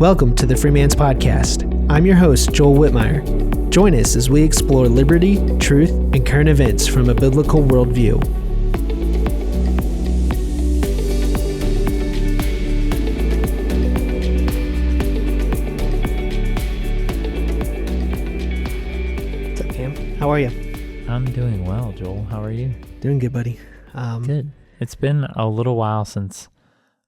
Welcome to the Freeman's Podcast. I'm your host, Joel Whitmire. Join us as we explore liberty, truth, and current events from a biblical worldview. What's up, Cam? How are you? I'm doing well, Joel. How are you? Doing good, buddy. Good. It's been a little while since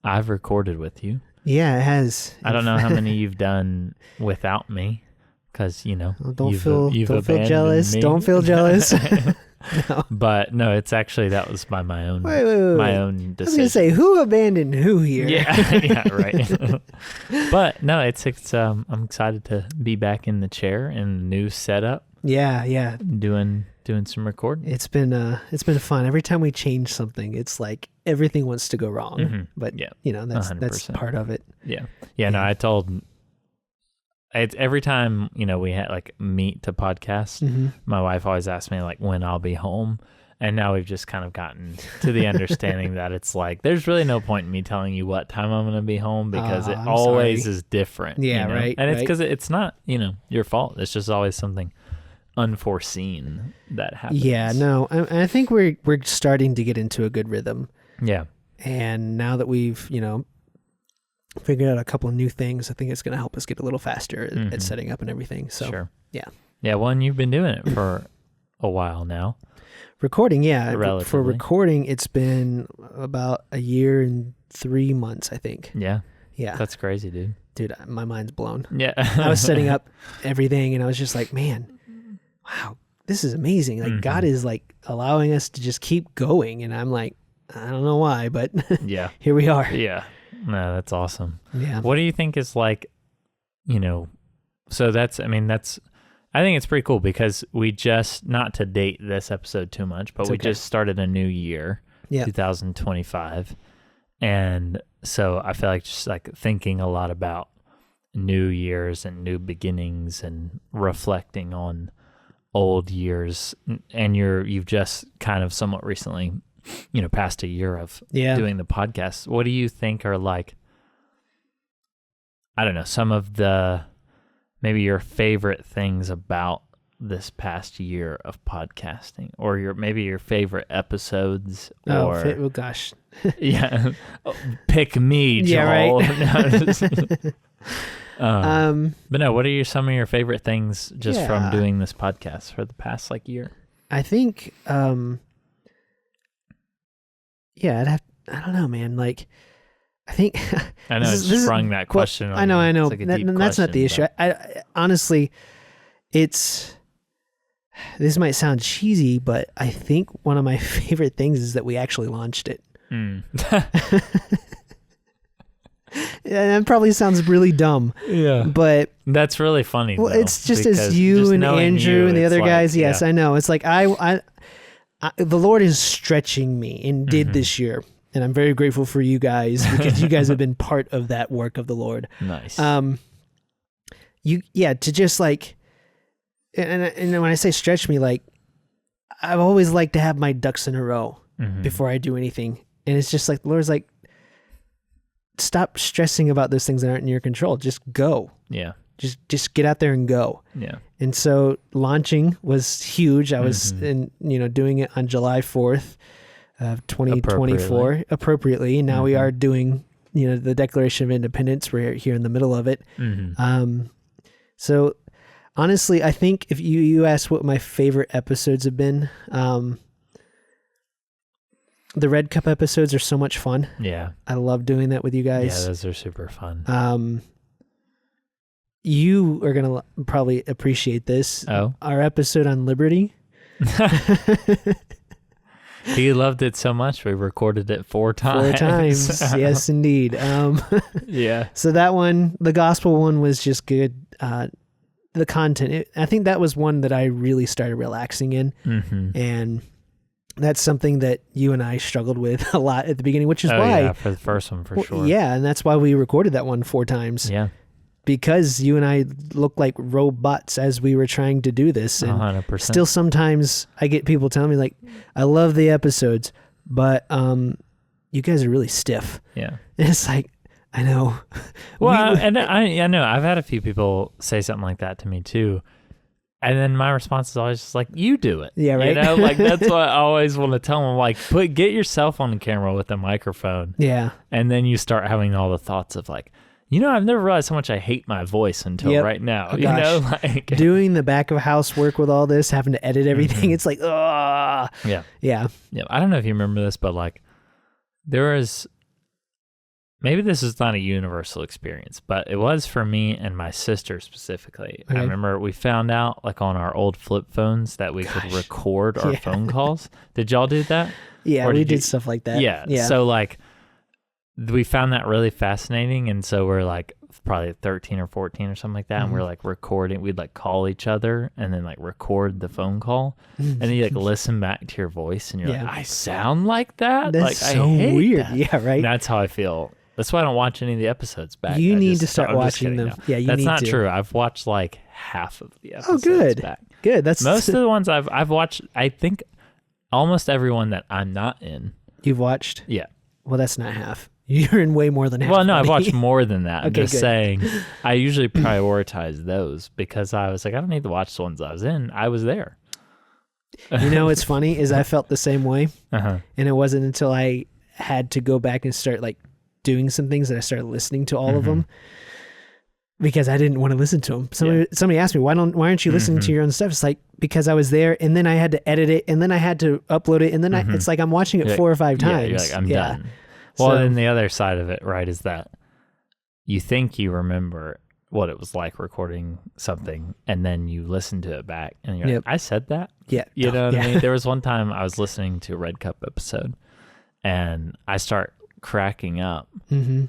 I've recorded with you. Yeah, it has. I don't know how many you've done without me, because Don't feel jealous. me. Don't feel jealous. No. But no, it's actually that was by my own Wait. my own I was decision. gonna say, who abandoned who here? Yeah, right. But no, it's I'm excited to be back in the chair in a new setup. Yeah. Doing some recording. It's been fun. Every time we change something, it's like everything wants to go wrong. Mhm. But Yeah, that's 100%. part of it. Yeah. No, I told. It's every time we had meet to podcast. Mm-hmm. My wife always asks me when I'll be home, and now we've just kind of gotten to the understanding that it's there's really no point in me telling you what time I'm going to be home, because it I'm always sorry. is different. Yeah, right. And it's right. because it's not your fault. It's just always something unforeseen that happens. Yeah, no, I think we're starting to get into a good rhythm, Yeah. and now that we've figured out a couple of new things, I think it's going to help us get a little faster Mhm. at setting up and everything. So Sure. yeah. Yeah. Well, and you've been doing it for a while now. Recording, yeah, for Relatively. recording, it's been about a year and 3 months, I think. Yeah. Yeah, That's crazy, dude. dude, my mind's blown. Yeah. I was setting up everything, and I was just like, man, wow, this is amazing. God is allowing us to just keep going, and I'm like, I don't know why, but Yeah. here we are. Yeah. No, that's awesome. Yeah. What do you think is so I think it's pretty cool, because we just, not to date this episode too much, but It's we okay. just started a new year, Yeah. 2025. And so I feel just thinking a lot about new years and new beginnings and reflecting on old years. And you've just kind of somewhat recently, passed a year of Yeah. doing the podcast. What do you think are I don't know, some of the maybe your favorite things about this past year of podcasting, or maybe your favorite episodes, or Oh gosh. yeah, pick me, Yeah, Joel. right. But no, what are some of your favorite things just Yeah. from doing this podcast for the past year? I think, yeah, I don't know, man. I think I know this it is- sprung that question. on I you. know. It's a deep That's not the issue. question, I honestly, this might sound cheesy, but I think one of my favorite things is that we actually launched it. but- Mm. And that probably sounds really dumh, Yeah, but that's really funny. well, though, it's just because as you just and knowing Andrew you, and the it's other guys. Yes, yeah. I know. It's I the Lord is stretching me and did Mhm. this year, and I'm very grateful for you guys, because you guys have been part of that work of the Lord. Nice. To just and when I say stretch me, I've always liked to have my ducks in a row Mhm. before I do anything, and it's just the Lord's stop stressing about those things that aren't in your control. Just go. Yeah. Just get out there and go. Yeah. And so launching was huge. I was Mhm. doing it on July 4th of 2024 appropriately. And now we Mhm. are doing, the Declaration of Independence. We're here in the middle of it. Mhm. So honestly, I think if you ask what my favorite episodes have been, the Red Cup episodes are so much fun. Yeah. I love doing that with you Yeah, guys. those are super fun. You are going to probably appreciate this. Oh. Our episode on liberty. He loved it so much we recorded it 4 times. 4 times. Yes, indeed. Yeah. So that one, the gospel one, was just good. The content, I think that was one that I really started relaxing in. Mm-hmm. And that's something that you and I struggled with a lot at the beginning, which is why. Yeah, for the first one, for sure. Yeah, and that's why we recorded that one 4 times. Yeah. Because you and I looked like robots as we were trying to do this. And 100%. still sometimes I get people telling me I love the episodes, but you guys are really stiff. Yeah. And it's I know. Well, and I know I've had a few people say something like that to me too. And then my response is always just like, you do it. Yeah, right. You know, like that's what I always want to tell them. Like, get yourself on the camera with a microphone. Yeah. And then you start having all the thoughts of like, you know, I've never realized how much I hate my voice until right now. Oh, you know, like doing the back of house work with all this, having to edit everything. It's like, ugh. Yeah. Yeah. Yeah. I don't know if you remember this, but like there was, maybe this is not a universal experience, but it was for me and my sister specifically. Okay. I remember we found out like on our old flip phones that we could record our phone calls. Did y'all do that? Yeah, we did stuff like that. Yeah. So like we found that really fascinating. And so we're like probably 13 or 14 or something like that. And we're like recording, we'd like call each other and then like record the phone call. And then you like listen back to your voice and you're like, I sound like that? That's like, so I hate weird. that. Yeah, right. And that's how I feel. That's why I don't watch any of the episodes back. You need to start watching them. No. Yeah, you that's need not to. true. I've watched like half of the episodes back. Good. That's most of the ones I've watched. I think almost everyone that I'm not in. You've watched? Yeah. Well, that's not half. You're in way more than half. Well, no, I've watched more than that. I'm Okay, just good. saying I usually prioritize those because I was like, I don't need to watch the ones I was in. I was there. You know what's funny is I felt the same way. Uh-huh. And it wasn't until I had to go back and start like doing some things that I started listening to all of them because I didn't want to listen to them. Somebody asked me, why aren't you listening to your own stuff? It's like, because I was there and then I had to edit it and then I had to upload it and then it's like I'm watching it 4 or 5 times. Yeah, you're like, I'm done. Well, then the other side of it, right, is that you think you remember what it was like recording something and then you listen to it back and you're like, I said that? Yeah. You know what I mean? There was one time I was listening to a Red Cup episode and I start cracking up and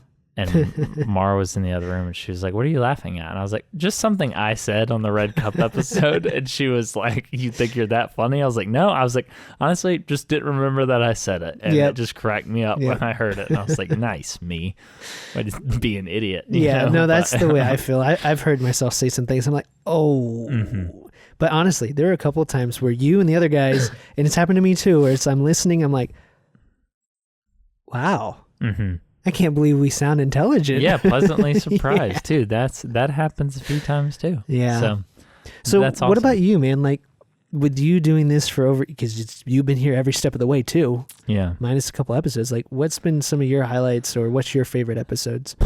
Mara was in the other room and she was like, what are you laughing at? And I was like, just something I said on the Red Cup episode. And she was like, you think you're that funny? I was like, no. I was like, honestly, just didn't remember that I said it. And it just cracked me up when I heard it. And I was like, nice, me. I just be an idiot. You know? No, that's the way I feel. I've heard myself say some things. I'm like, oh. But honestly, there are a couple of times where you and the other guys, and it's happened to me too, where I'm listening, I'm like, wow. I can't believe we sound intelligent. Yeah, pleasantly surprised too. That happens a few times too. Yeah. So that's awesome. What about you, man? Like with you doing this for over, because you've been here every step of the way too. Yeah. Minus a couple episodes. Like what's been some of your highlights or what's your favorite episodes?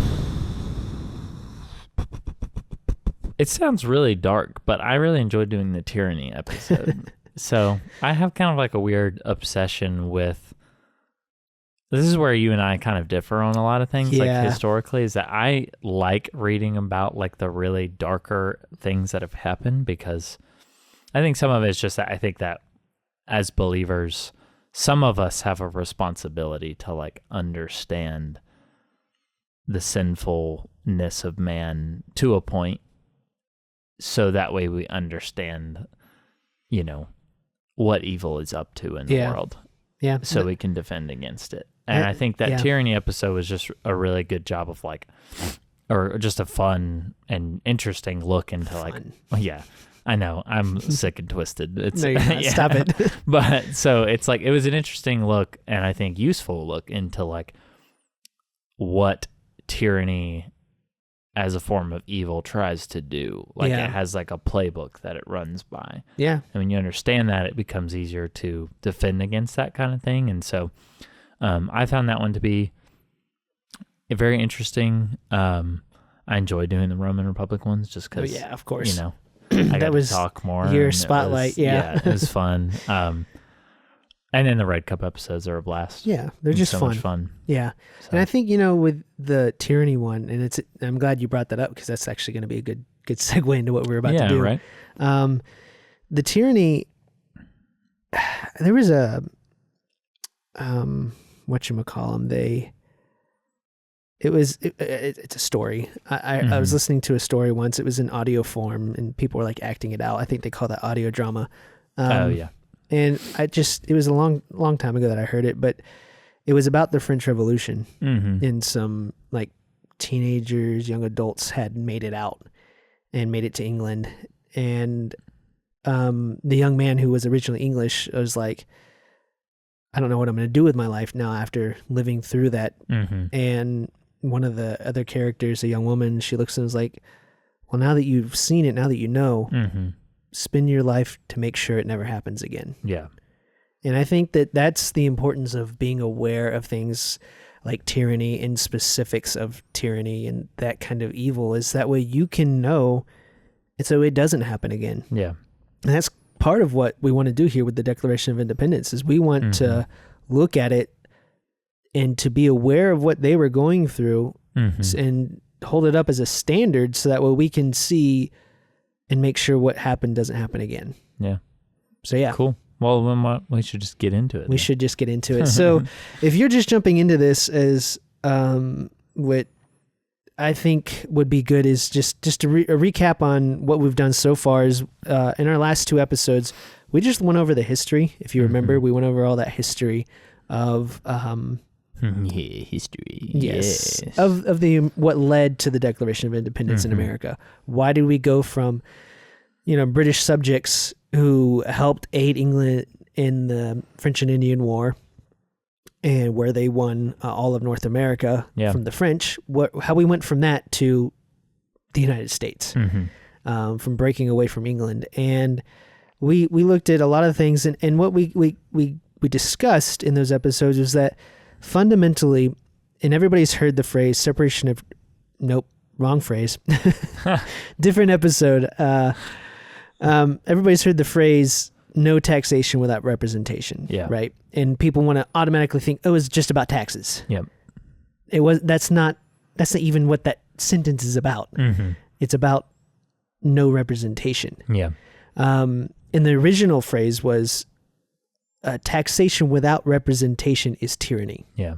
It sounds really dark, but I really enjoyed doing the Tyranny episode. So I have kind of like a weird obsession with, this is where you and I kind of differ on a lot of things, like historically, is that I like reading about like the really darker things that have happened because I think some of it's just that I think that as believers, some of us have a responsibility to like understand the sinfulness of man to a point so that way we understand, you know, what evil is up to in the world. Yeah. So we can defend against it. And I think that Tyranny episode was just a really good job of like, or just a fun and interesting look into like, yeah, I know I'm sick and twisted. It's, no, you're not. Stop it. But so it's like, it was an interesting look and I think useful look into like what tyranny as a form of evil tries to do. Like it has like a playbook that it runs by. Yeah. And when you understand that, it becomes easier to defend against that kind of thing. And so I found that one to be very interesting. I enjoy doing the Roman Republic ones just because, of course. You know, I got to talk more. Your spotlight, it was fun. And then the Red Cup episodes are a blast. Yeah, they're just so fun. Much fun. Yeah, so. And I think, you know, with the Tyranny one, and I'm glad you brought that up because that's actually going to be a good segue into what we're about to do. Right. The Tyranny, there was a whatchamacallem, it's a story. I was listening to a story once. It was in audio form and people were like acting it out. I think they call that audio drama. And it was a long time ago that I heard it, but it was about the French Revolution and some like teenagers, young adults had made it out and made it to England. And the young man who was originally English was like, I don't know what I'm going to do with my life now after living through that. And one of the other characters, a young woman, she looks and is like, well, now that you've seen it, now that you know, spend your life to make sure it never happens again. Yeah. And I think that that's the importance of being aware of things like tyranny and specifics of tyranny and that kind of evil, is that way you can know it so it doesn't happen again. Yeah. And that's part of what we want to do here with the Declaration of Independence, is we want to look at it and to be aware of what they were going through and hold it up as a standard so that way we can see and make sure what happened doesn't happen again. Yeah. So yeah. Cool. Well, then we should just get into it. We should just get into it. So if you're just jumping into this, as what I think would be good is just a recap on what we've done so far. Is in our last 2 episodes, we just went over the history. If you remember, we went over all that history of history. Yes. Of the what led to the Declaration of Independence in America. Why did we go from British subjects who helped aid England in the French and Indian War, and where they won all of North America from the French, how we went from that to the United States, from breaking away from England. And we looked at a lot of things, and what we discussed in those episodes was that fundamentally, and everybody's heard the phrase separation of, nope, wrong phrase, different episode. Everybody's heard the phrase no taxation without representation, right? And people want to automatically think, oh, it's just about taxes. Yep. That's not even what that sentence is about. It's about no representation. Yeah. And the original phrase was taxation without representation is tyranny. Yeah.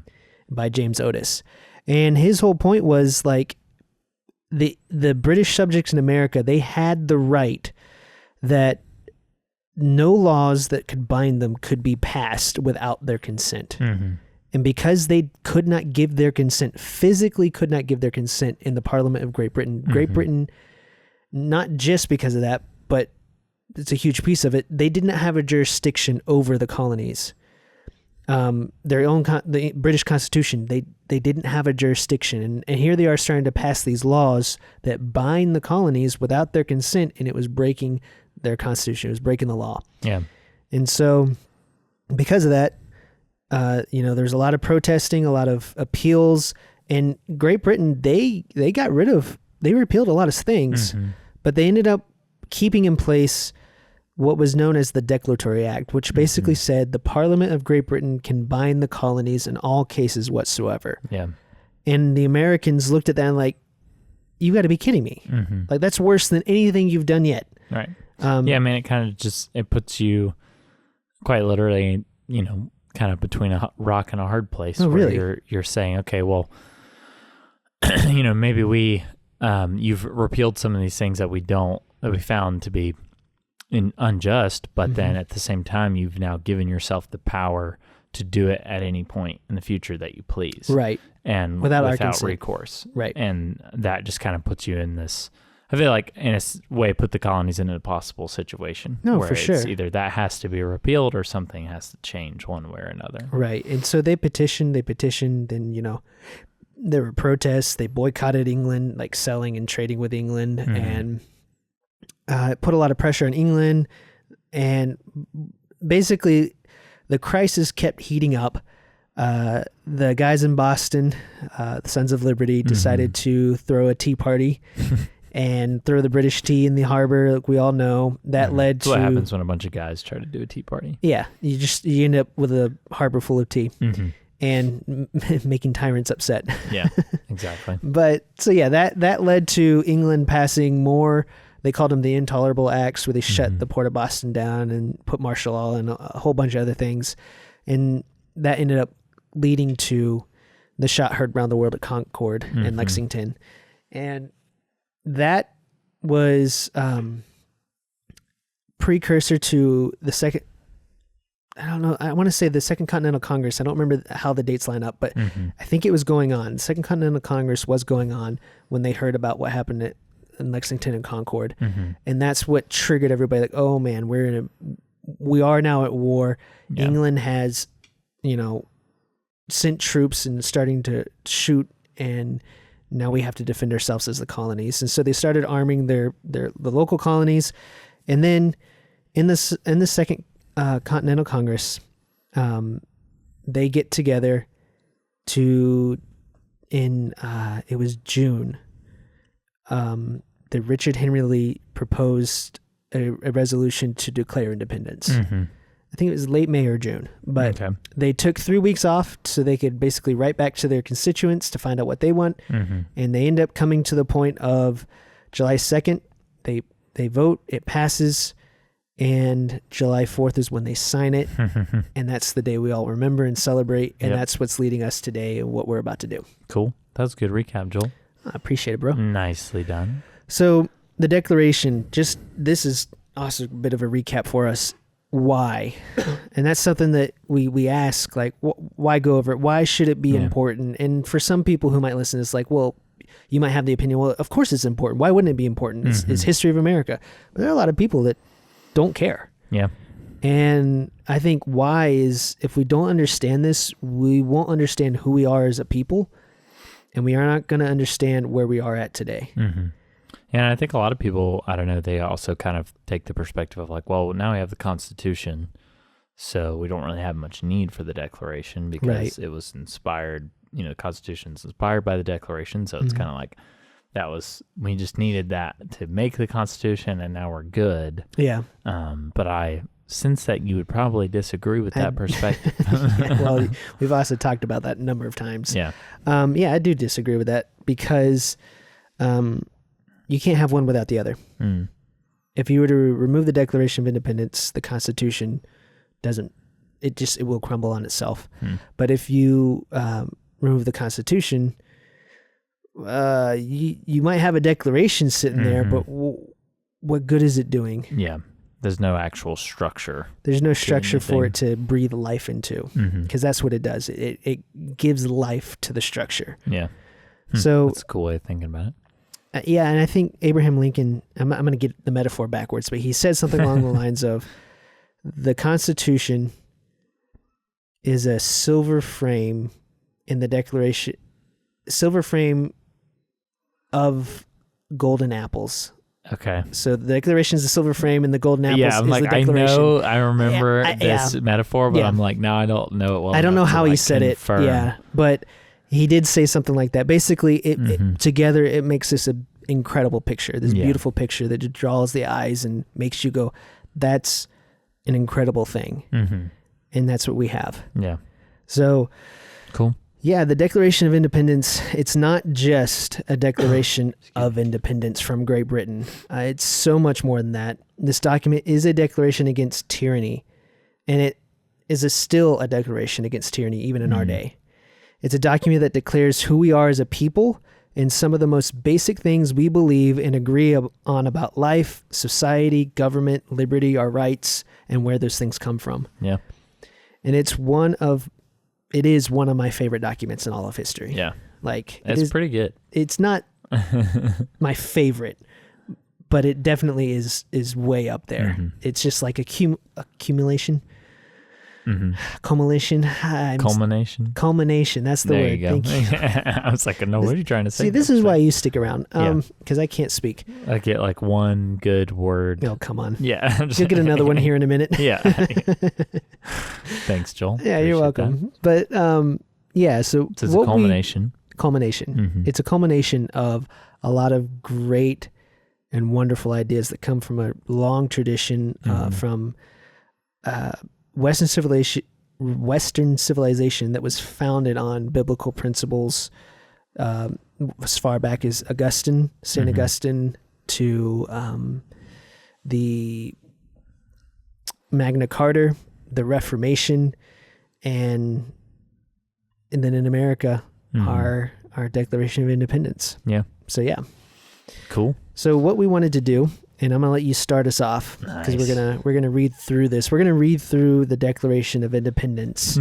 By James Otis. And his whole point was like the British subjects in America, they had the right that no laws that could bind them could be passed without their consent. And because they could not give their consent, physically could not give their consent in the Parliament of Great Britain, Great Britain, not just because of that, but it's a huge piece of it, they did not have a jurisdiction over the colonies. Their own, the British Constitution, they didn't have a jurisdiction. And here they are starting to pass these laws that bind the colonies without their consent, and it was breaking their constitution. It was breaking the law. Yeah. And so because of that, there's a lot of protesting, a lot of appeals, and Great Britain, they repealed a lot of things, but they ended up keeping in place what was known as the Declaratory Act, which basically said the Parliament of Great Britain can bind the colonies in all cases whatsoever. Yeah. And the Americans looked at that and like, you got to be kidding me. Like, that's worse than anything you've done yet. Right. Yeah, I mean, it kind of it puts you quite literally, kind of between a rock and a hard place. Oh, where really? You're saying, okay, well, maybe you've repealed some of these things that we found to be unjust, but then at the same time, you've now given yourself the power to do it at any point in the future that you please. Right. And without recourse. Right. And that just kind of puts you in this, I feel like in a way, put the colonies in a possible situation. No, where for sure. It's either that has to be repealed or something has to change one way or another. Right. And so they petitioned, and, there were protests. They boycotted England, like selling and trading with England, and it put a lot of pressure on England. And basically, the crisis kept heating up. The guys in Boston, the Sons of Liberty, decided to throw a tea party and throw the British tea in the harbor, like we all know. That led to... what happens when a bunch of guys try to do a tea party. Yeah, you end up with a harbor full of tea and making tyrants upset. Yeah, exactly. But, so yeah, that led to England passing more... They called them the Intolerable Acts, where they shut the port of Boston down and put martial law and a whole bunch of other things. And that ended up leading to the shot heard around the world at Concord and Lexington. And that was precursor to the second, I don't know, I want to say the Second Continental Congress. I don't remember how the dates line up, but I think it was going on. The Second Continental Congress was going on when they heard about what happened in Lexington and Concord. And that's what triggered everybody, like, oh man, we are now at war. England has, sent troops and starting to shoot and now we have to defend ourselves as the colonies. And so they started arming the local colonies, and then in the Second Continental Congress, they get together it was June. The Richard Henry Lee proposed a resolution to declare independence. Mm-hmm. I think it was late May or June, but they took 3 weeks off so they could basically write back to their constituents to find out what they want. Mm-hmm. And they end up coming to the point of July 2nd. They vote, it passes, and July 4th is when they sign it. And that's the day we all remember and celebrate. And that's what's leading us today and what we're about to do. Cool. That was a good recap, Joel. I appreciate it, bro. Nicely done. So the Declaration, this is also a bit of a recap for us. Why? And that's something that we ask, like, why go over it? Why should it be important? And for some people who might listen, it's like, well, you might have the opinion, well, of course it's important. Why wouldn't it be important? It's history of America. But there are a lot of people that don't care. Yeah. And I think why is, if we don't understand this, we won't understand who we are as a people, and we are not going to understand where we are at today. Mm-hmm. And I think a lot of people, I don't know, they also kind of take the perspective of like, well, now we have the Constitution, so we don't really have much need for the Declaration because it was inspired, the Constitution's inspired by the Declaration, so it's kind of like we just needed that to make the Constitution, and now we're good. Yeah. But I sense that you would probably disagree with that perspective. Well, we've also talked about that a number of times. Yeah. I do disagree with that because you can't have one without the other. If you were to remove the Declaration of Independence, the Constitution it will crumble on itself. But if you remove the Constitution, you might have a declaration sitting there, but what good is it doing? Yeah. There's no actual structure. There's no structure for it to breathe life into, because that's what it does. It gives life to the structure. Yeah. So that's a cool way of thinking about it. And I think Abraham Lincoln, I'm going to get the metaphor backwards, but he said something along the lines of, the Constitution is a silver frame in the Declaration, silver frame of golden apples. Okay. So the Declaration is the silver frame, and the golden apples is the Declaration. I remember this metaphor, but I'm like, now I don't know it well. I don't know how he said confirm. It. Yeah, but he did say something like that. Basically, it together it makes this an incredible picture, this beautiful picture that just draws the eyes and makes you go, "That's an incredible thing," and that's what we have. Yeah. So cool. Yeah, the Declaration of Independence, it's not just a declaration of independence from Great Britain. It's so much more than that. This document is a declaration against tyranny, and it is still a declaration against tyranny even in our day. It's a document that declares who we are as a people and some of the most basic things we believe and agree on about life, society, government, liberty, our rights, and where those things come from. Yeah. And it is one of my favorite documents in all of history. Yeah. Like, it's pretty good. It's not my favorite, but it definitely is way up there. It's just like accumulation. Culmination. Culmination. That's the there word. You go. Thank you. I was like, no, what are you trying to say? See, this is why you stick around. Because I can't speak. I get like one good word. Oh, come on. Yeah. You'll get another one here in a minute. Yeah. Thanks, Joel. Yeah, you're welcome. That. But so it's a culmination. It's a culmination of a lot of great and wonderful ideas that come from a long tradition from Western civilization that was founded on biblical principles as far back as St. Augustine, to the Magna Carta, the Reformation, and then in America, our Declaration of Independence. Yeah. So yeah. Cool. So what we wanted to do, and I'm gonna let you start us off because we're gonna read through this. We're gonna read through the Declaration of Independence,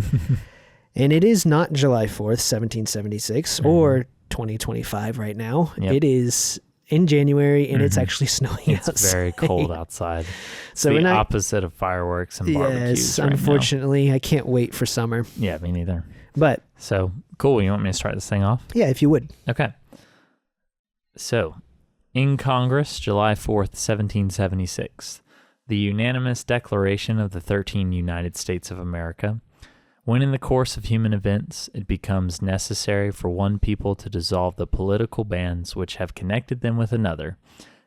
and it is not July 4th, 1776, or 2025 right now. Yep. It is in January, and it's actually snowing outside. It's very cold outside. So the opposite of fireworks and barbecues. Yes, unfortunately, I can't wait for summer. Yeah, me neither. But so cool. You want me to start this thing off? Yeah, if you would. Okay. So, in Congress, July 4th, 1776, the unanimous Declaration of the 13 United States of America. When in the course of human events it becomes necessary for one people to dissolve the political bands which have connected them with another,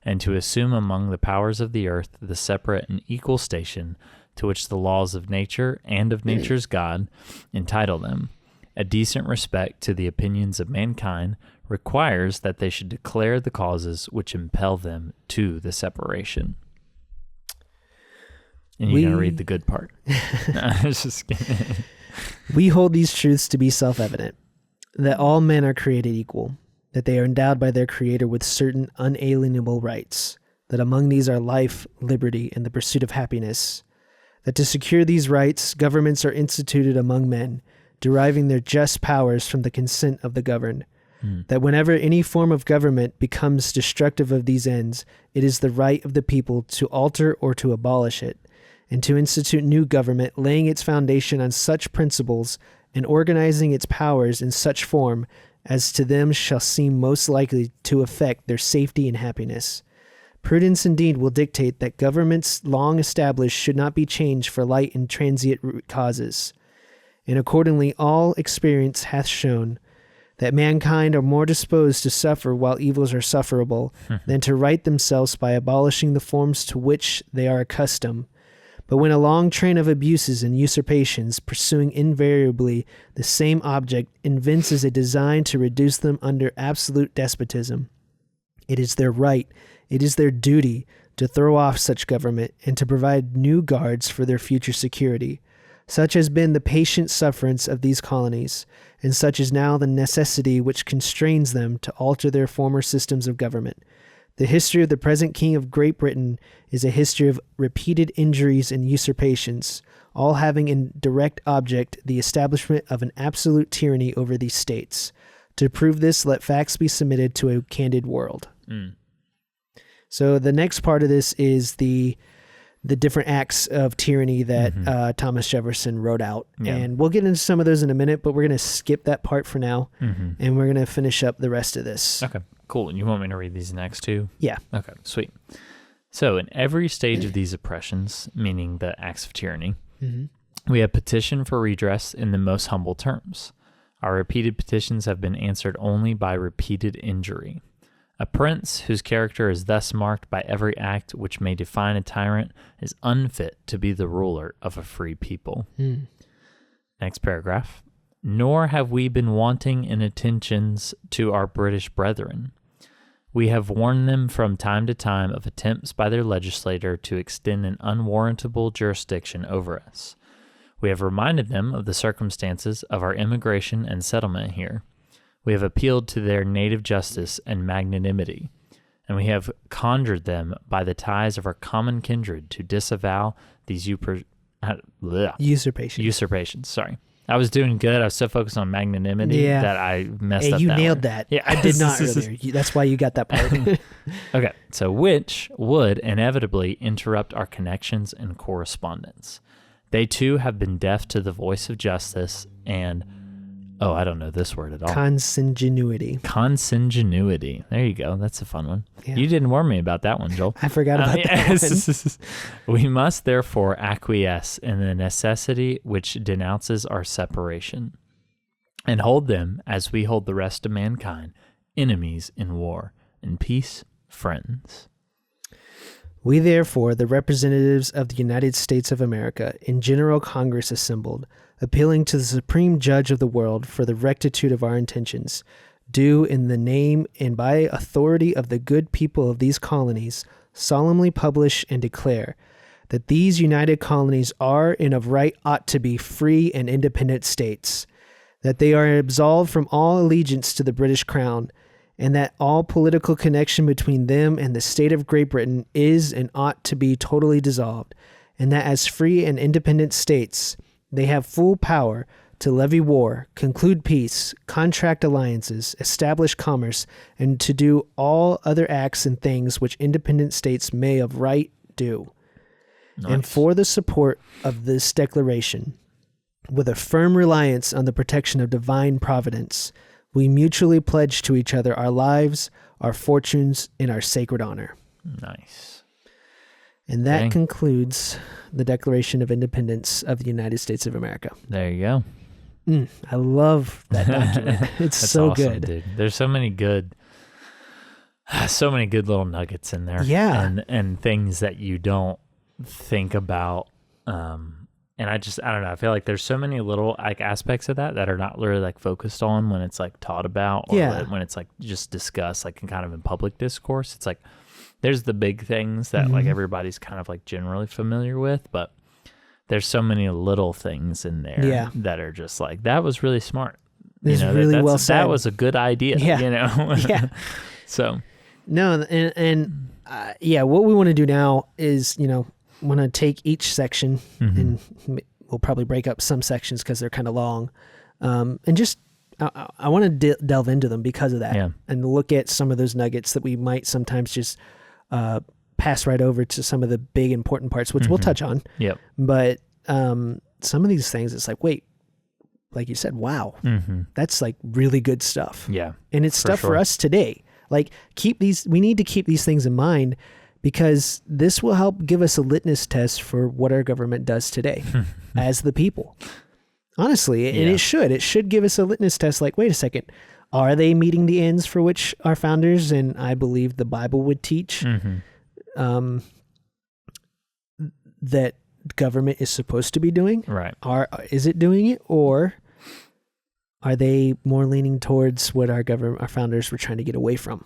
and to assume among the powers of the earth the separate and equal station to which the laws of nature and of nature's God entitle them, a decent respect to the opinions of mankind requires that they should declare the causes which impel them to the separation. And you're going to read the good part. No, I was just kidding. We hold these truths to be self-evident, that all men are created equal, that they are endowed by their Creator with certain unalienable rights, that among these are life, liberty, and the pursuit of happiness, that to secure these rights, governments are instituted among men, deriving their just powers from the consent of the governed, that whenever any form of government becomes destructive of these ends, it is the right of the people to alter or to abolish it, and to institute new government, laying its foundation on such principles and organizing its powers in such form as to them shall seem most likely to affect their safety and happiness. Prudence indeed will dictate that governments long established should not be changed for light and transient causes. And accordingly all experience hath shown that mankind are more disposed to suffer while evils are sufferable than to right themselves by abolishing the forms to which they are accustomed. But when a long train of abuses and usurpations, pursuing invariably the same object, evinces a design to reduce them under absolute despotism, it is their right, it is their duty to throw off such government and to provide new guards for their future security. Such has been the patient sufferance of these colonies, and such is now the necessity which constrains them to alter their former systems of government. The history of the present King of Great Britain is a history of repeated injuries and usurpations, all having in direct object the establishment of an absolute tyranny over these states. To prove this, let facts be submitted to a candid world. So the next part of this is the different acts of tyranny that Thomas Jefferson wrote out. Yeah. And we'll get into some of those in a minute, but we're going to skip that part for now, and we're going to finish up the rest of this. Okay, cool. And you want me to read these next two? Yeah. Okay, sweet. So in every stage of these oppressions, meaning the acts of tyranny, we have petitioned for redress in the most humble terms. Our repeated petitions have been answered only by repeated injury. A prince whose character is thus marked by every act which may define a tyrant is unfit to be the ruler of a free people. Next paragraph. Nor have we been wanting in attentions to our British brethren. We have warned them from time to time of attempts by their legislator to extend an unwarrantable jurisdiction over us. We have reminded them of the circumstances of our immigration and settlement here. We have appealed to their native justice and magnanimity, and we have conjured them by the ties of our common kindred to disavow these usurpations. Sorry. I was doing good. I was so focused on magnanimity that I messed up. You nailed that. Yeah, I did not earlier. That's why you got that part. Okay, so which would inevitably interrupt our connections and correspondence. They too have been deaf to the voice of justice and I don't know this word at all. Consanguinity. There you go. That's a fun one. Yeah. You didn't warn me about that one, Joel. I forgot about that one. We must therefore acquiesce in the necessity which denounces our separation, and hold them, as we hold the rest of mankind, enemies in war, in peace, friends. We therefore, the representatives of the United States of America, in General Congress assembled, appealing to the Supreme Judge of the world for the rectitude of our intentions, do in the name and by authority of the good people of these colonies solemnly publish and declare that these united colonies are and of right ought to be free and independent states, that they are absolved from all allegiance to the British Crown, and that all political connection between them and the state of Great Britain is and ought to be totally dissolved, and that as free and independent states, they have full power to levy war, conclude peace, contract alliances, establish commerce, and to do all other acts and things which independent states may of right do. Nice. And for the support of this declaration, With a firm reliance on the protection of divine providence, we mutually pledge to each other our lives, our fortunes, and our sacred honor. Nice. And that concludes the Declaration of Independence of the United States of America. There you go. I love that document. It's so awesome, good. Dude. There's so many good little nuggets in there. Yeah. And things that you don't think about. And I don't know. I feel like there's so many little like aspects of that are not really like focused on when it's like taught about or when it's like just discussed like in kind of in public discourse. It's like there's the big things that like everybody's kind of like generally familiar with, but there's so many little things in there that are just like, that was really smart. It's really well said. That was a good idea, you know? Yeah. So. No, and what we want to do now is, want to take each section and we'll probably break up some sections because they're kind of long. And just, I want to delve into them because of that and look at some of those nuggets that we might sometimes just pass right over to some of the big important parts, which we'll touch on. Yep. But some of these things, it's like, wait, like you said, wow, that's like really good stuff. Yeah. And it's stuff for us today. Like we need to keep these things in mind because this will help give us a litmus test for what our government does today as the people. Honestly, and it should give us a litmus test like, wait a second, are they meeting the ends for which our founders and I believe the Bible would teach that government is supposed to be doing? Right. Is it doing it, or are they more leaning towards what our founders were trying to get away from?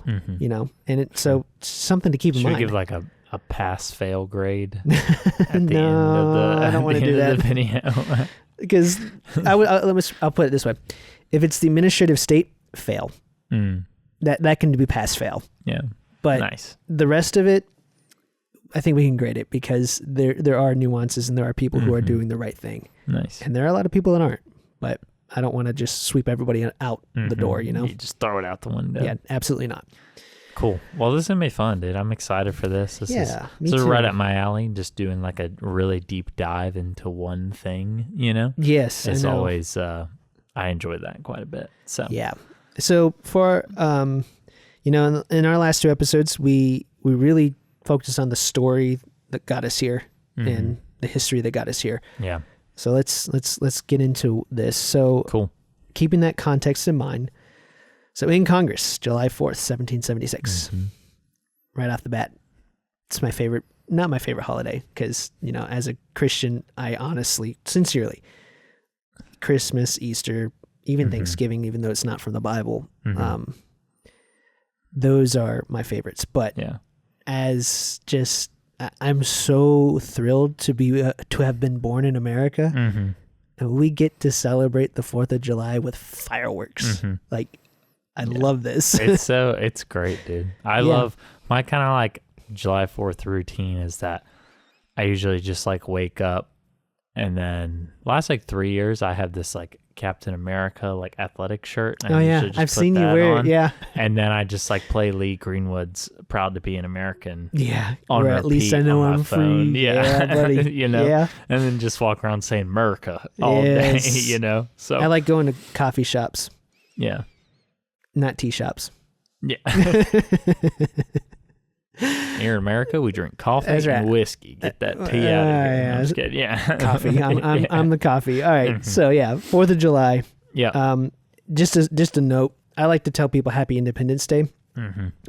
And so something to keep in mind. Should we give like a pass-fail grade at the end of the? I don't want to do that. The video. Because I'll put it this way: if it's the administrative state, fail. That can be pass-fail. Yeah, but the rest of it, I think we can grade it because there are nuances and there are people who are doing the right thing. Nice, and there are a lot of people that aren't, but I don't want to just sweep everybody out the door, You just throw it out the window. Yeah, absolutely not. Cool. Well, this is going to be fun, dude. I'm excited for this. This is right up my alley, just doing like a really deep dive into one thing, Yes, it's always, I enjoy that quite a bit. So yeah. So for, in our last two episodes, we really focused on the story that got us here and the history that got us here. Yeah. So let's get into this. So cool. Keeping that context in mind. So in Congress, July 4th, 1776, right off the bat, it's not my favorite holiday because, as a Christian, I honestly, sincerely, Christmas, Easter, even Thanksgiving, even though it's not from the Bible, those are my favorites. But as just, I'm so thrilled to have been born in America, and we get to celebrate the 4th of July with fireworks. Like, I love this. It's great, dude. I love my kind of like July 4th routine is that I usually just like wake up and then last like 3 years I have this like Captain America like athletic shirt. And I've seen you wear it. Yeah. And then I just like play Lee Greenwood's Proud to Be an American. Yeah. On or at least I know I'm phone. Free. Yeah, buddy. Yeah. And then just walk around saying America all day, So I like going to coffee shops. Yeah. Not tea shops. Yeah. Here in America, we drink coffee and whiskey. Get that tea out of here. I'm just kidding. Yeah. Coffee. I'm the coffee. All right. So 4th of July. Yeah. Just a note. I like to tell people Happy Independence Day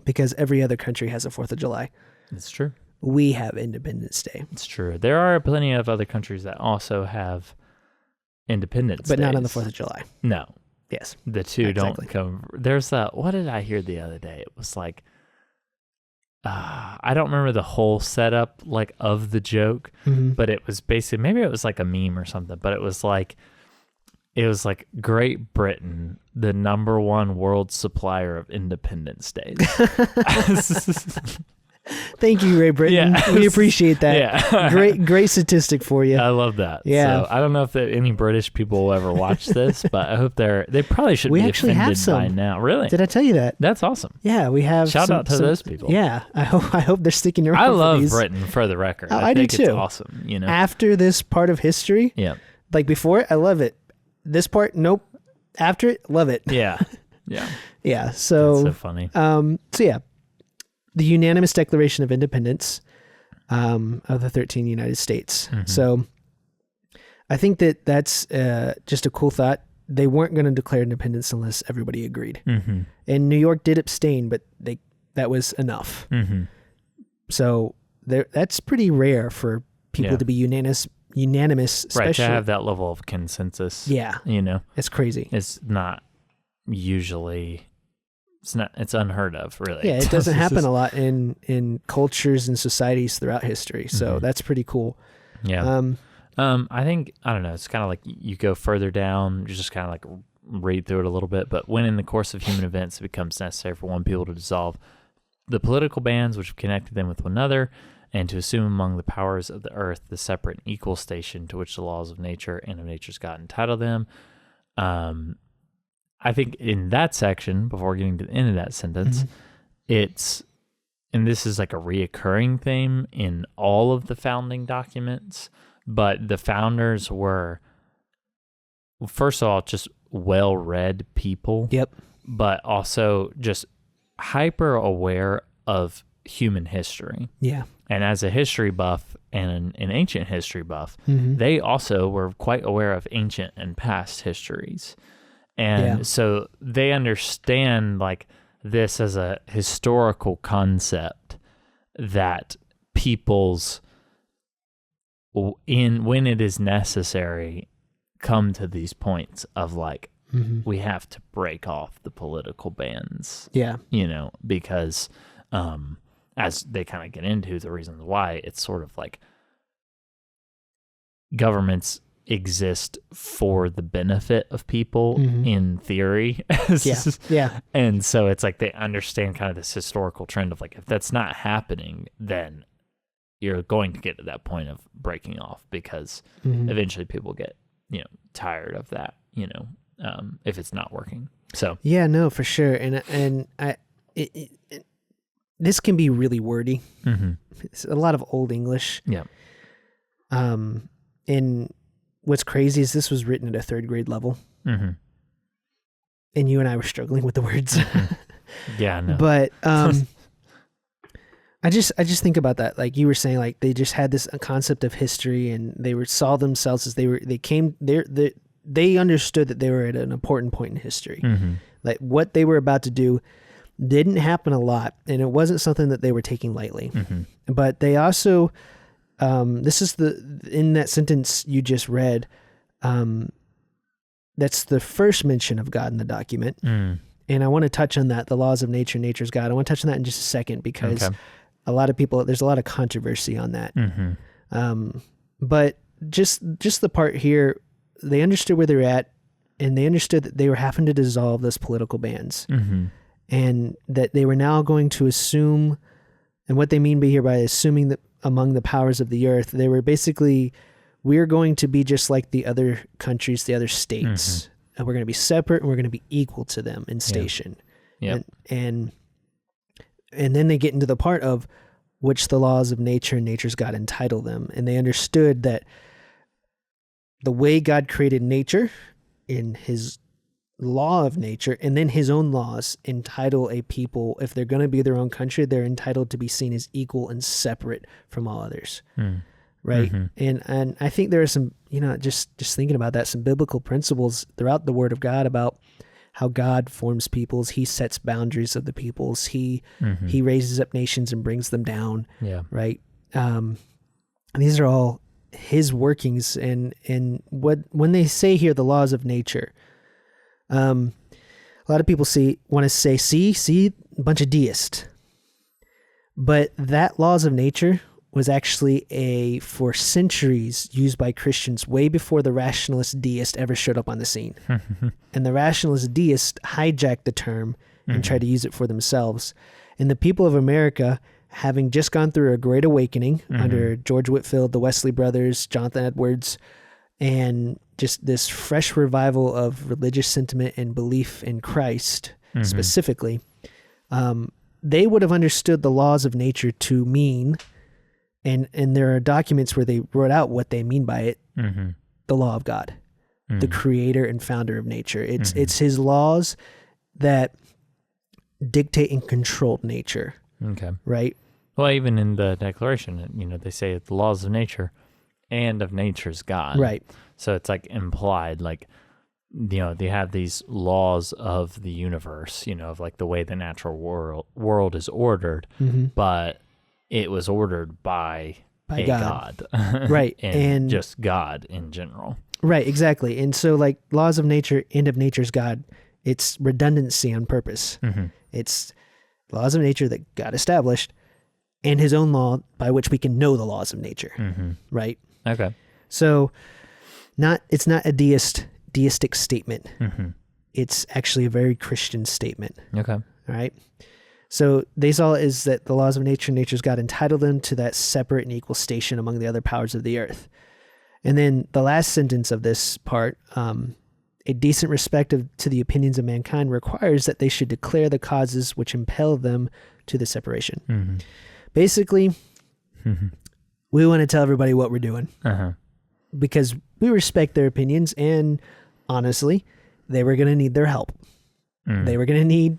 because every other country has a 4th of July. It's true. We have Independence Day. It's true. There are plenty of other countries that also have Independence but days. Not on the 4th of July. No. Yes. The two don't come. There's what did I hear the other day? It was like, I don't remember the whole setup like of the joke, but it was basically, maybe it was like a meme or something, but it was like Great Britain, the #1 world supplier of Independence Days. Thank you, Great Britain. Yeah. We appreciate that. Yeah. Great statistic for you. I love that. Yeah. So I don't know if any British people will ever watch this, but I hope they probably should be actually offended have some. by now. Really? Did I tell you that? That's awesome. Yeah, we have. Shout out to those people. Yeah, I hope they're sticking around. I for love these. Britain, for the record. I think do too. It's awesome. After this part of history, Like before it, I love it. This part, nope. After it, love it. Yeah. Yeah. Yeah. So, that's so funny. So yeah, the unanimous Declaration of Independence of the 13 United States. Mm-hmm. So I think that's just a cool thought. They weren't going to declare independence unless everybody agreed. Mm-hmm. And New York did abstain, but that was enough. Mm-hmm. So that's pretty rare for people to be unanimous, especially. Right, to have that level of consensus. Yeah. You know, it's crazy. It's not usually, it's unheard of, really. Yeah, it doesn't happen a lot in cultures and societies throughout history. So that's pretty cool. Yeah. I think, I don't know, it's kind of like you go further down, you just kind of like read through it a little bit, but when in the course of human events it becomes necessary for one people to dissolve the political bands which have connected them with one another, and to assume among the powers of the earth the separate and equal station to which the laws of nature and of nature's God entitle them. I think in that section, before getting to the end of that sentence, it's, and this is like a reoccurring theme in all of the founding documents, but the founders were, first of all, just well-read people. Yep. But also just hyper aware of human history. Yeah. And as a history buff and an ancient history buff, they also were quite aware of ancient and past histories. And so they understand like this as a historical concept that people's, when it is necessary, come to these points of like, we have to break off the political bands. Yeah. You know, because as they kind of get into the reasons why, it's sort of like governments exist for the benefit of people in theory. Yeah. And so it's like they understand kind of this historical trend of like, if that's not happening, then you're going to get to that point of breaking off, because eventually people get, you know, tired of that, you know, if it's not working. So yeah, no, for sure. And this can be really wordy. It's a lot of old English. Yeah. And what's crazy is this was written at a third grade level. And you and I were struggling with the words. Yeah, no. But I just think about that. Like you were saying, like they just had this concept of history, and saw themselves as they understood that they were at an important point in history. Like what they were about to do didn't happen a lot, and it wasn't something that they were taking lightly. But they also, this is in that sentence you just read, that's the first mention of God in the document. And I want to touch on that, the laws of nature, nature's God. I want to touch on that in just a second, because a lot of people, there's a lot of controversy on that. But just the part here, they understood where they're at, and they understood that they were having to dissolve those political bands, and that they were now going to assume, and what they mean by here by assuming that among the powers of the earth, they were basically, we're going to be just like the other countries, the other states, and we're going to be separate, and we're going to be equal to them in station. And then they get into the part of which the laws of nature and nature's God entitle them. And they understood that the way God created nature in his law of nature, and then his own laws entitle a people, if they're going to be their own country, they're entitled to be seen as equal and separate from all others. Right. And I think there are some, you know, just thinking about that, some biblical principles throughout the Word of God about how God forms peoples. He sets boundaries of the peoples. He raises up nations and brings them down. Yeah. Right. These are all his workings, and when they say here the laws of nature, a lot of people want to say, see, a bunch of deists. But that laws of nature was actually for centuries used by Christians way before the rationalist deist ever showed up on the scene. And the rationalist deist hijacked the term and tried to use it for themselves. And the people of America, having just gone through a great awakening under George Whitefield, the Wesley brothers, Jonathan Edwards, and just this fresh revival of religious sentiment and belief in Christ specifically, they would have understood the laws of nature to mean, and there are documents where they wrote out what they mean by it, the law of God, the creator and founder of nature. It's his laws that dictate and control nature. Okay. Right? Well, even in the Declaration, they say the laws of nature and of nature's God. Right. So it's like implied, like, they have these laws of the universe, of like the way the natural world is ordered, but it was ordered by a God. Right. and just God in general. Right, exactly. And so like laws of nature and of nature's God, it's redundancy on purpose. It's laws of nature that God established and his own law by which we can know the laws of nature. Right? Okay. So it's not a deistic statement. It's actually a very Christian statement. Okay. All right. So they saw is that the laws of nature and nature's God entitled them to that separate and equal station among the other powers of the earth. And then the last sentence of this part, a decent respect to the opinions of mankind requires that they should declare the causes which impel them to the separation. Basically, we want to tell everybody what we're doing because we respect their opinions, and honestly, they were going to need their help. They were going to need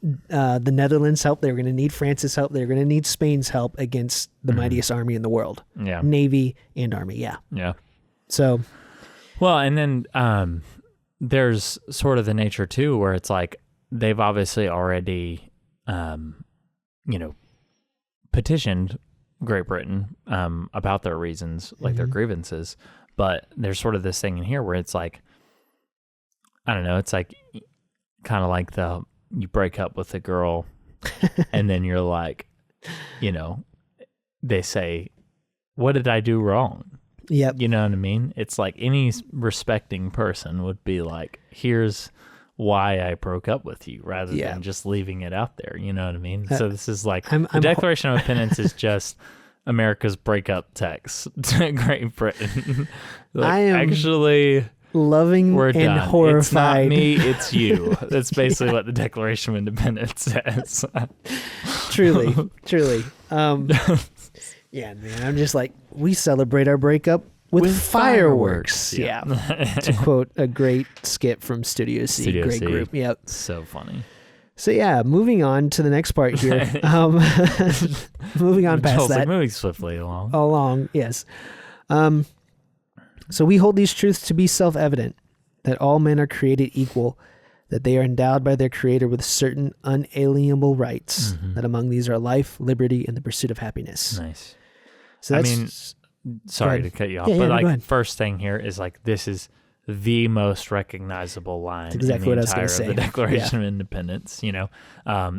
the Netherlands' help. They were going to need France's help. They were going to need Spain's help against the mightiest army in the world. Yeah. Navy and army. Yeah. Yeah. So. Well, and then there's sort of the nature too, where it's like they've obviously already, petitioned Great Britain about their reasons, like their grievances. But there's sort of this thing in here where it's like, I don't know, it's like kind of like you break up with a girl and then you're like, they say, what did I do wrong? Yep. You know what I mean? It's like any respecting person would be like, here's why I broke up with you, rather than just leaving it out there. You know what I mean? So this is like, the Declaration of Independence is just America's breakup text to Great Britain. I am actually loving we're and done. horrified. It's not me, it's you. That's basically what the Declaration of Independence says. Truly. Yeah, man. I'm just like, we celebrate our breakup with fireworks. Yeah. To quote a great skit from Studio C. Studio great C. group. Yep. So funny. So yeah, moving on to the next part here. Moving on past that. Moving swiftly along. Yes. So we hold these truths to be self-evident, that all men are created equal, that they are endowed by their Creator with certain unalienable rights, that among these are life, liberty, and the pursuit of happiness. Nice. So that's, sorry to cut you off, but first thing here is like, this is the most recognizable line in the entire of the Declaration of Independence.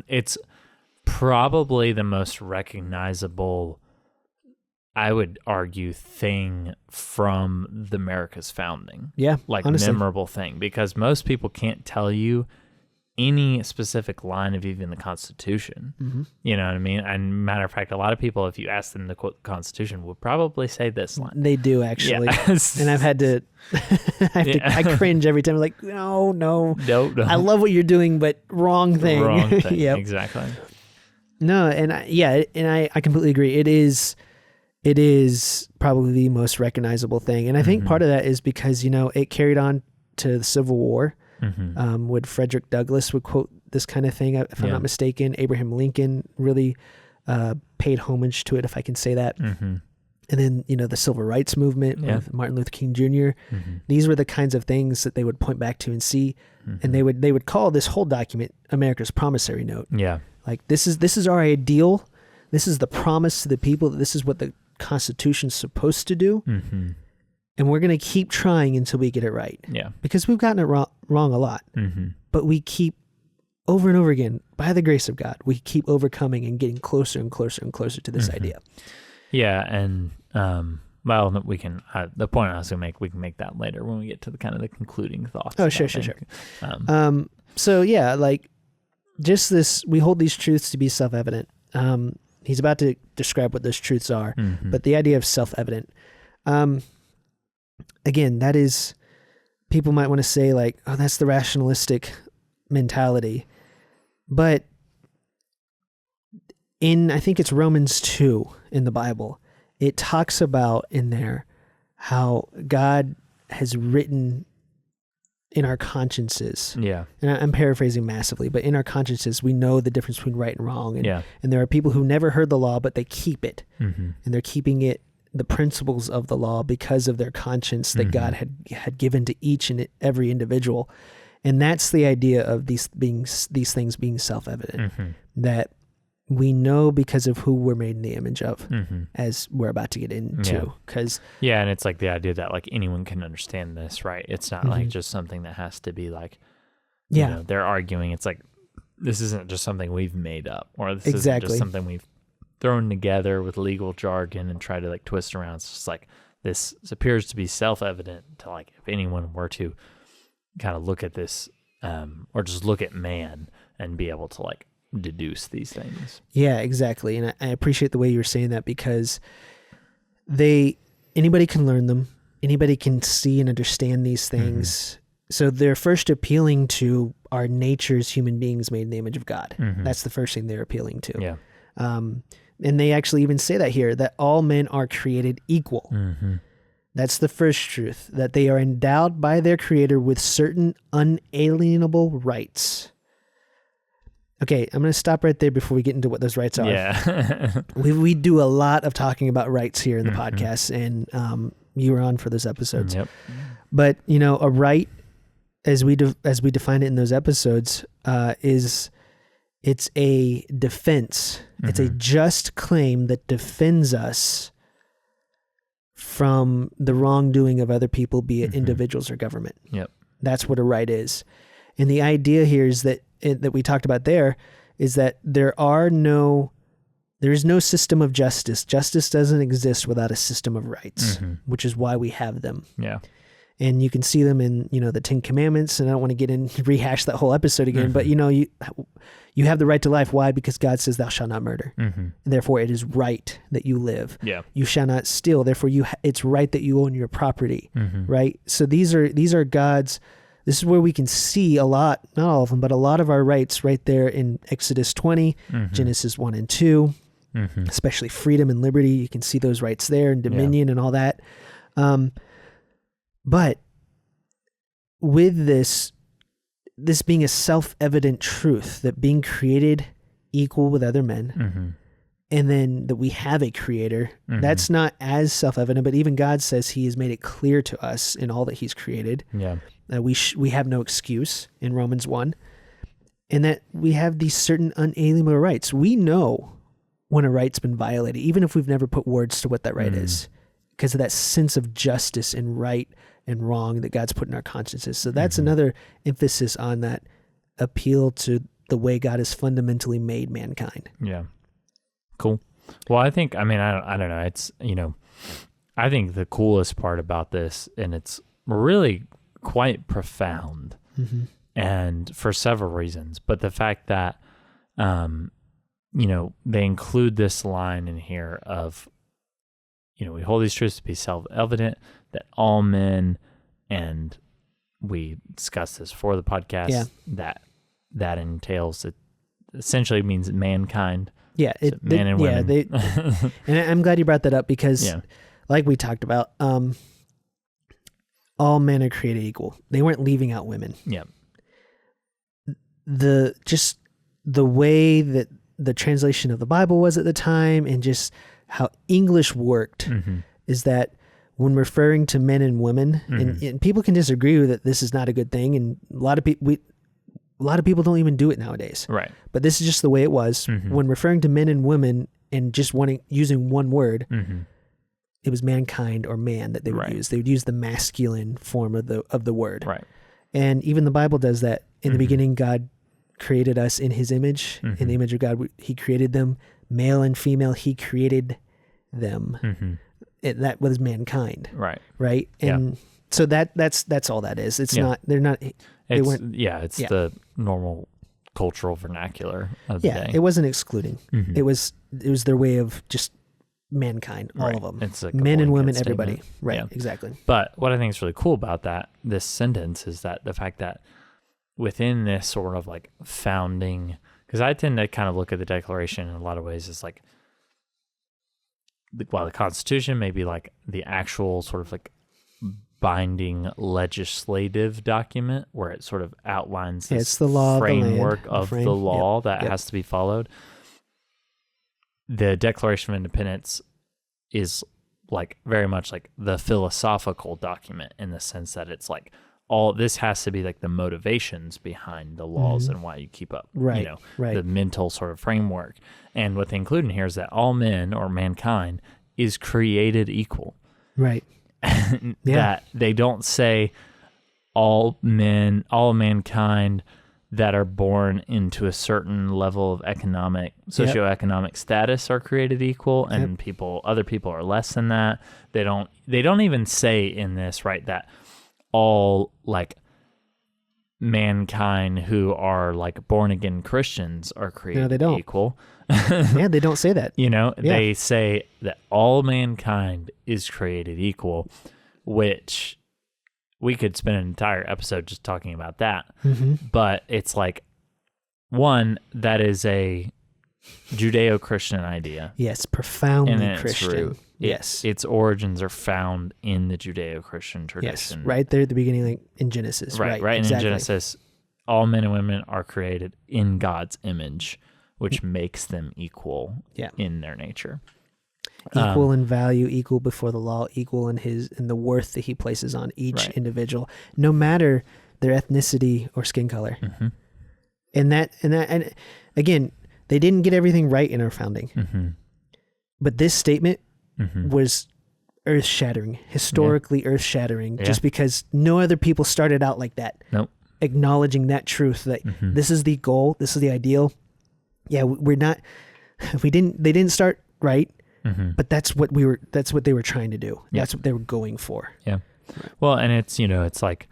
It's probably the most recognizable, I would argue, thing from the America's founding. Yeah, like honestly. Memorable thing, because most people can't tell you any specific line of even the Constitution. You know what I mean? And matter of fact, a lot of people, if you ask them to quote the Constitution, would probably say this line. They do, actually. Yeah. And I've had to, I cringe every time. I'm like, no. I love what you're doing, but wrong thing. Wrong thing. Yep. Exactly. No, and I completely agree. It is probably the most recognizable thing. And I think part of that is because, it carried on to the Civil War. Would Frederick Douglass would quote this kind of thing, if I'm not mistaken. Abraham Lincoln really paid homage to it, if I can say that. And then, the Civil Rights Movement with Martin Luther King Jr. These were the kinds of things that they would point back to and see. And they would call this whole document America's Promissory Note. Yeah. Like, this is our ideal. This is the promise to the people that this is what the Constitution's supposed to do. And we're going to keep trying until we get it right. Yeah. Because we've gotten it wrong a lot. But we keep, over and over again, by the grace of God, we keep overcoming and getting closer and closer and closer to this idea. Yeah. And, we can, the point I was going to make, we can make that later when we get to the kind of the concluding thoughts. Oh, sure. So yeah, like just this, we hold these truths to be self-evident. He's about to describe what those truths are, but the idea of self-evident, again, that is, people might want to say like, oh, that's the rationalistic mentality. But I think it's Romans 2 in the Bible, it talks about in there how God has written in our consciences. Yeah. And I'm paraphrasing massively, but in our consciences, we know the difference between right and wrong. And, and there are people who never heard the law, but they keep it. And they're keeping it, the principles of the law, because of their conscience that God had given to each and every individual. And that's the idea of these things being self-evident, that we know because of who we're made in the image of, as we're about to get into. And it's like the idea that like anyone can understand this, right? It's not like just something that has to be like, you know, they're arguing. It's like, this isn't just something we've made up, or this isn't just something we've thrown together with legal jargon and try to like twist around. It's just like, this appears to be self-evident to like, if anyone were to kind of look at this, or just look at man and be able to like deduce these things. Yeah, exactly. And I appreciate the way you were saying that, because anybody can learn them. Anybody can see and understand these things. So they're first appealing to our nature as human beings made in the image of God. That's the first thing they're appealing to. Yeah. And they actually even say that here, that all men are created equal. That's the first truth, that they are endowed by their Creator with certain unalienable rights. Okay, I'm going to stop right there before we get into what those rights are. Yeah. we do a lot of talking about rights here in the podcast, and you were on for those episodes. Yep. But, you know, a right, as we define it in those episodes, it's a defense. It's a just claim that defends us from the wrongdoing of other people, be it individuals or government. Yep. That's what a right is. And the idea here is that we talked about there is that there is no system of justice. Justice doesn't exist without a system of rights, which is why we have them. Yeah. And you can see them in, you know, the 10 Commandments, and I don't want to get in rehash that whole episode again, but you know, you have the right to life. Why? Because God says, "Thou shalt not murder." And therefore, it is right that you live. Yeah. You shall not steal. Therefore, it's right that you own your property. Right. So these are God's. This is where we can see a lot, not all of them, but a lot of our rights right there in Exodus 20, Genesis 1 and 2, especially freedom and liberty. You can see those rights there, and dominion and all that. But with this being a self-evident truth, that being created equal with other men, and then that we have a Creator, that's not as self-evident, but even God says He has made it clear to us in all that He's created. Yeah. We have no excuse in Romans 1, and that we have these certain unalienable rights. We know when a right's been violated, even if we've never put words to what that right is, because of that sense of justice and right and wrong that God's put in our consciences. So that's another emphasis on that appeal to the way God has fundamentally made mankind. Yeah. Cool. Well, I think, I don't know. It's, you know, I think the coolest part about this, and it's really quite profound, and for several reasons, but the fact that, you know, they include this line in here of, you know, we hold these truths to be self-evident, that all men, and we discussed this for the podcast, that entails, it essentially means mankind. Yeah. Man and women. Yeah, and I'm glad you brought that up, because like we talked about, all men are created equal. They weren't leaving out women. Yeah. The way that the translation of the Bible was at the time, and just how English worked, is that when referring to men and women, and people can disagree with it, this is not a good thing, and a lot of people don't even do it nowadays. Right. But this is just the way it was. When referring to men and women and just using one word, it was mankind or man that they would use. They would use the masculine form of the word. Right. And even the Bible does that. In the beginning, God created us in His image. In the image of God, He created them. Male and female, He created them. That was mankind. Right. Right. And so that's all that is. It's not. They're not. They weren't. Yeah. It's the normal cultural vernacular of the day. Yeah. It wasn't excluding. It was their way of just mankind, all of them. It's like men and women, statement. everybody. Right. Exactly. But what I think is really cool about this sentence, is that the fact that within this sort of like founding, because I tend to kind of look at the Declaration in a lot of ways as like, while the Constitution may be like the actual sort of like binding legislative document where it sort of outlines this it's the law framework of the law that has to be followed. The Declaration of Independence is like very much like the philosophical document in the sense that it's like all this has to be like the motivations behind the laws and why you keep up, the mental sort of framework. And what they include in here is that all men or mankind is created equal. Right. That they don't say all mankind that are born into a certain level of socioeconomic status are created equal, and other people are less than that. They don't even say in this, right, that all like mankind who are like born again Christians are created equal. Yeah, they don't say that. They say that all mankind is created equal, which we could spend an entire episode just talking about that. But it's like, one, that is a Judeo-Christian idea. Yes, profoundly Christian. True. Yes. Its origins are found in the Judeo-Christian tradition. Yes, right there at the beginning, like in Genesis. Right, exactly. In Genesis, all men and women are created in God's image, which makes them equal in their nature. Equal in value, equal before the law, equal in the worth that he places on each individual, no matter their ethnicity or skin color. And again, they didn't get everything right in our founding, but this statement was earth-shattering, historically earth-shattering, just because no other people started out like that. Nope. Acknowledging that truth that this is the goal, this is the ideal. Yeah, they didn't start right. But that's what they were trying to do. That's what they were going for. Yeah. Right. Well, and it's like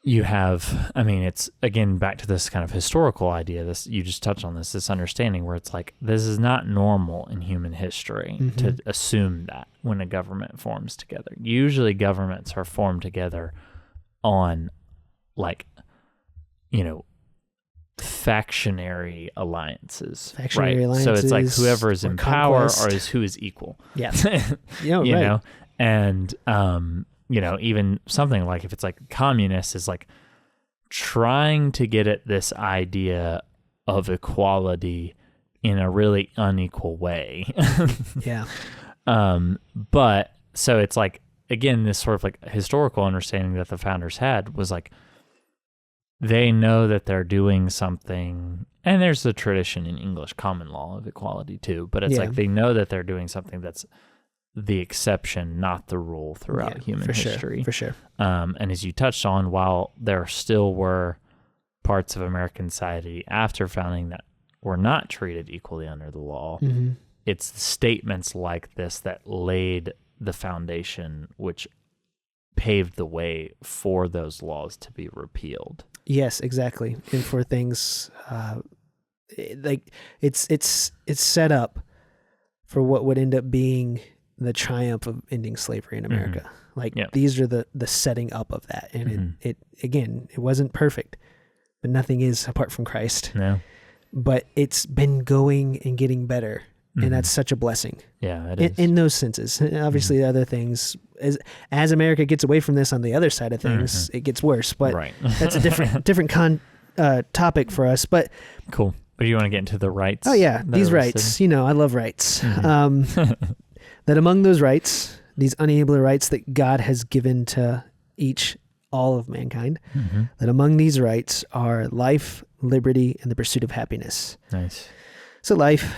you have, it's again, back to this kind of historical idea, you just touched on this understanding where it's like, this is not normal in human history to assume that when a government forms together. Usually governments are formed together on factionary alliances. So it's like whoever is in power who is equal. Yeah. Know, and even something like if it's like communist is like trying to get at this idea of equality in a really unequal way. Yeah. But so it's like, again, this sort of like historical understanding that the founders had was like, they know that they're doing something, and there's the tradition in English common law of equality too, but it's like they know that they're doing something that's the exception, not the rule throughout human history. For sure. And as you touched on, while there still were parts of American society after founding that were not treated equally under the law, it's statements like this that laid the foundation, which paved the way for those laws to be repealed. Yes, exactly. And for things like it's set up for what would end up being the triumph of ending slavery in America. These are the setting up of that. And it again, it wasn't perfect, but nothing is apart from Christ. No. But it's been going and getting better. And that's such a blessing. Yeah, it is. In those senses. Obviously, other things, as America gets away from this on the other side of things, it gets worse. But that's a different topic for us. But cool. But do you want to get into the rights? Oh, yeah. These rights. I love rights. That among those rights, these unalienable rights that God has given to all of mankind, that among these rights are life, liberty, and the pursuit of happiness. Nice. So life,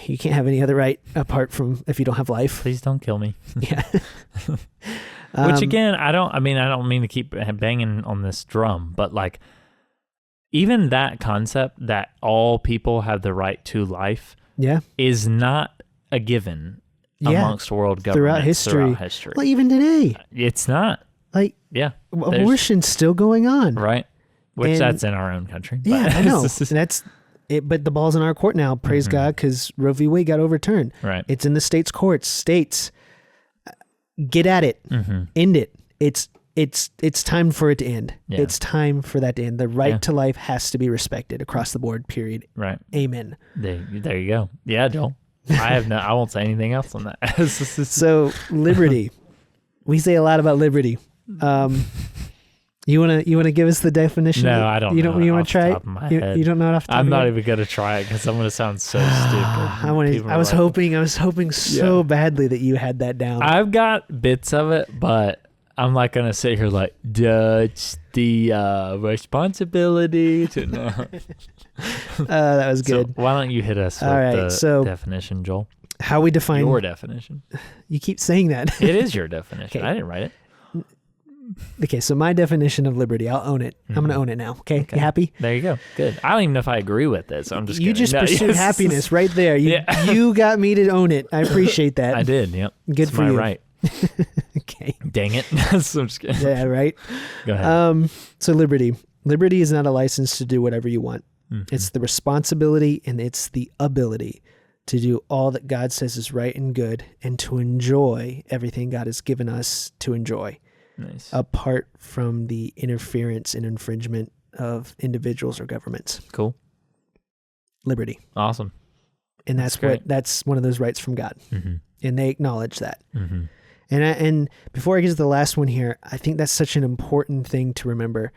you can't have any other right apart from if you don't have life. Please don't kill me. Yeah. Which again, I don't mean to keep banging on this drum, but like even that concept that all people have the right to life is not a given amongst world governments throughout history. Well, even today. It's not. Abortion's still going on. Right. Which that's in our own country. Yeah, I know. That's it, but the ball's in our court now, praise God, because Roe v. Wade got overturned. Right. It's in the states' courts. States, get at it. End it. It's time for it to end. Yeah. It's time for that to end. The right to life has to be respected across the board, period. Right. Amen. There you go. Yeah, Joel. I won't say anything else on that. So, liberty. we say a lot about liberty. You wanna give us the definition? No, I don't. You know don't. You want to try it? You don't know it off the top I'm of your not head? even gonna try it because I'm gonna sound so stupid. I was hoping so badly that you had that down. I've got bits of it, but I'm not gonna sit here like it's the responsibility to know. That was good. So why don't you hit us with the definition, Joel? How we define your definition? You keep saying that. It is your definition. Okay. I didn't write it. Okay, so my definition of liberty, I'll own it. I'm going to own it now. Okay, you happy? There you go. Good. I don't even know if I agree with it, so I'm just You kidding. just pursued happiness right there. You got me to own it. I appreciate that. I did, yep. Good for you. Right. Okay. Dang it. So I'm just kidding. Yeah, right? Go ahead. So liberty. Liberty is not a license to do whatever you want. Mm-hmm. It's the responsibility and it's the ability to do all that God says is right and good and to enjoy everything God has given us to enjoy. Nice. Apart from the interference and infringement of individuals or governments. Cool. Liberty. Awesome. And that's one of those rights from God. Mm-hmm. And they acknowledge that. Mm-hmm. And before I get to the last one here, I think that's such an important thing to remember.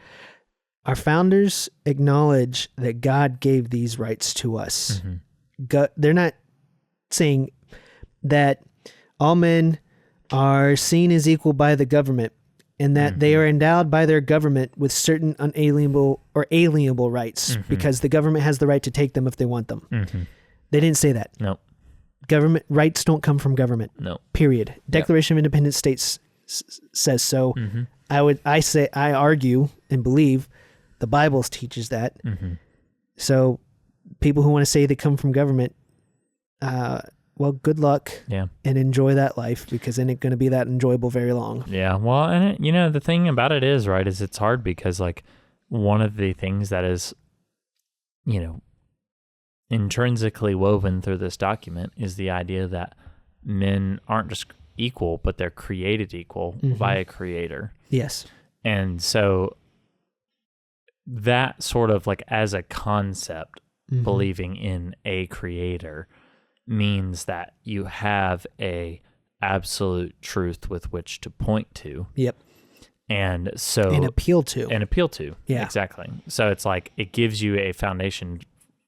Our founders acknowledge that God gave these rights to us. Mm-hmm. They're not saying that all men are seen as equal by the government and that they are endowed by their government with certain unalienable or alienable rights because the government has the right to take them if they want them. Mm-hmm. They didn't say that. No. Government rights don't come from government. No. Period. Declaration of Independent States says so. Mm-hmm. I argue and believe the Bible teaches that. Mm-hmm. So people who want to say they come from government, well, good luck and enjoy that life because it ain't going to be that enjoyable very long. Yeah. Well, and the thing about it is, right, is it's hard because like one of the things that is, intrinsically woven through this document is the idea that men aren't just equal, but they're created equal by a creator. Yes. And so that sort of like as a concept, believing in a creator means that you have a absolute truth with which to point to. Yep. And so and appeal to. Yeah. Exactly. So it's like it gives you a foundation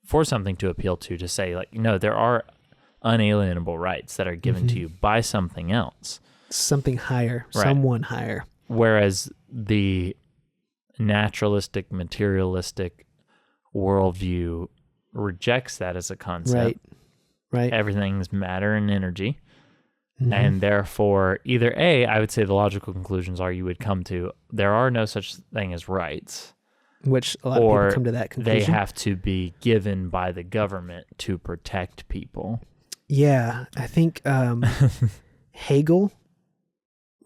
for something to appeal to say like, no, there are unalienable rights that are given to you by something else. Something higher, someone higher. Whereas the naturalistic, materialistic worldview rejects that as a concept. Right. Everything's matter and energy. And therefore, either A, I would say the logical conclusions are you would come to, there are no such thing as rights. Which a lot of people come to that conclusion. They have to be given by the government to protect people. Yeah. I think Hegel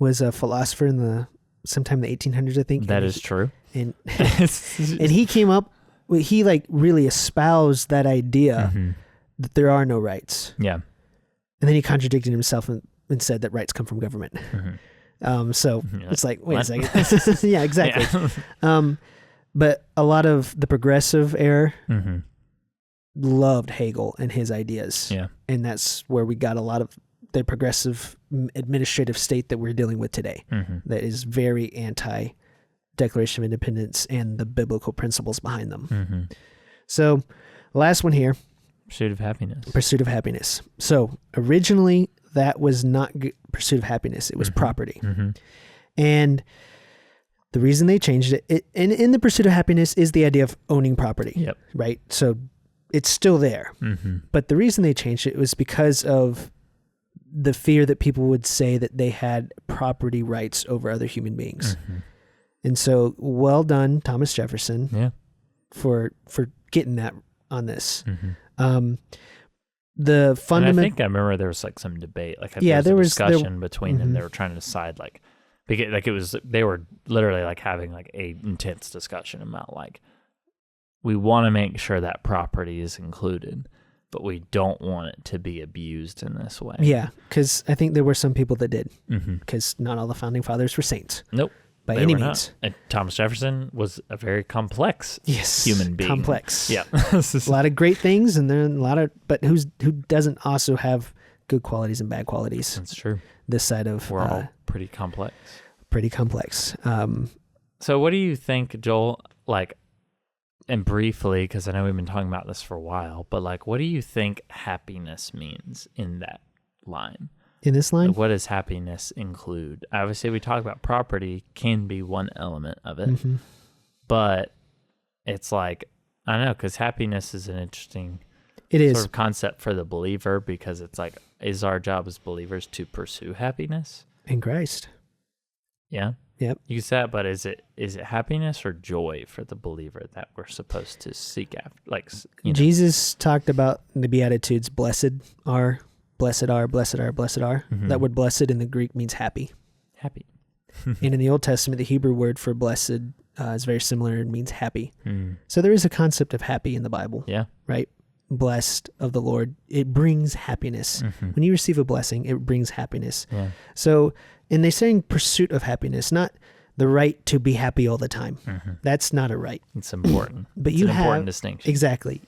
was a philosopher sometime in the 1800s, I think. That is true. And he came up, he like really espoused that idea that there are no rights. Yeah. And then he contradicted himself and said that rights come from government. So it's like, wait a second. Yeah, exactly. Yeah. But a lot of the progressive era loved Hegel and his ideas. Yeah. And that's where we got a lot of the progressive administrative state that we're dealing with today that is very anti-Declaration of Independence and the biblical principles behind them. So last one here. Pursuit of happiness. So originally that was not pursuit of happiness. It was property. And the reason they changed it, and in the pursuit of happiness is the idea of owning property. Yep. Right? So it's still there. But the reason they changed it was because of the fear that people would say that they had property rights over other human beings. And so well done, Thomas Jefferson, for getting that on this. The fundamental. I think I remember there was like some debate, like there was discussion between them. They were trying to decide they were literally like having like a intense discussion about like we want to make sure that property is included, but we don't want it to be abused in this way. Yeah, because I think there were some people that did, because not all the founding fathers were saints. Nope. By any means. And Thomas Jefferson was a very complex human being. Complex. Yeah. A lot of great things and then but who doesn't also have good qualities and bad qualities? That's true. this side of we're all pretty complex. Pretty complex. So what do you think, Joel, like, and briefly, because I know we've been talking about this for a while, but like, what do you think happiness means in that line? In this line? Like, what does happiness include? Obviously, we talk about property can be one element of it, but it's like, I don't know, because happiness is an interesting sort of concept for the believer, because it's like, is our job as believers to pursue happiness? In Christ. Yeah. Yep. You said that, but is it happiness or joy for the believer that we're supposed to seek after? Like, Jesus talked about the Beatitudes, blessed are, blessed are, blessed are, blessed are. That word blessed in the Greek means happy. Happy. And in the Old Testament, the Hebrew word for blessed is very similar and means happy. So there is a concept of happy in the Bible. Yeah. Right? Blessed of the Lord. It brings happiness. When you receive a blessing, it brings happiness. Yeah. So, and they're saying pursuit of happiness, not the right to be happy all the time. That's not a right. It's important. But it's you an have important distinction. Exactly.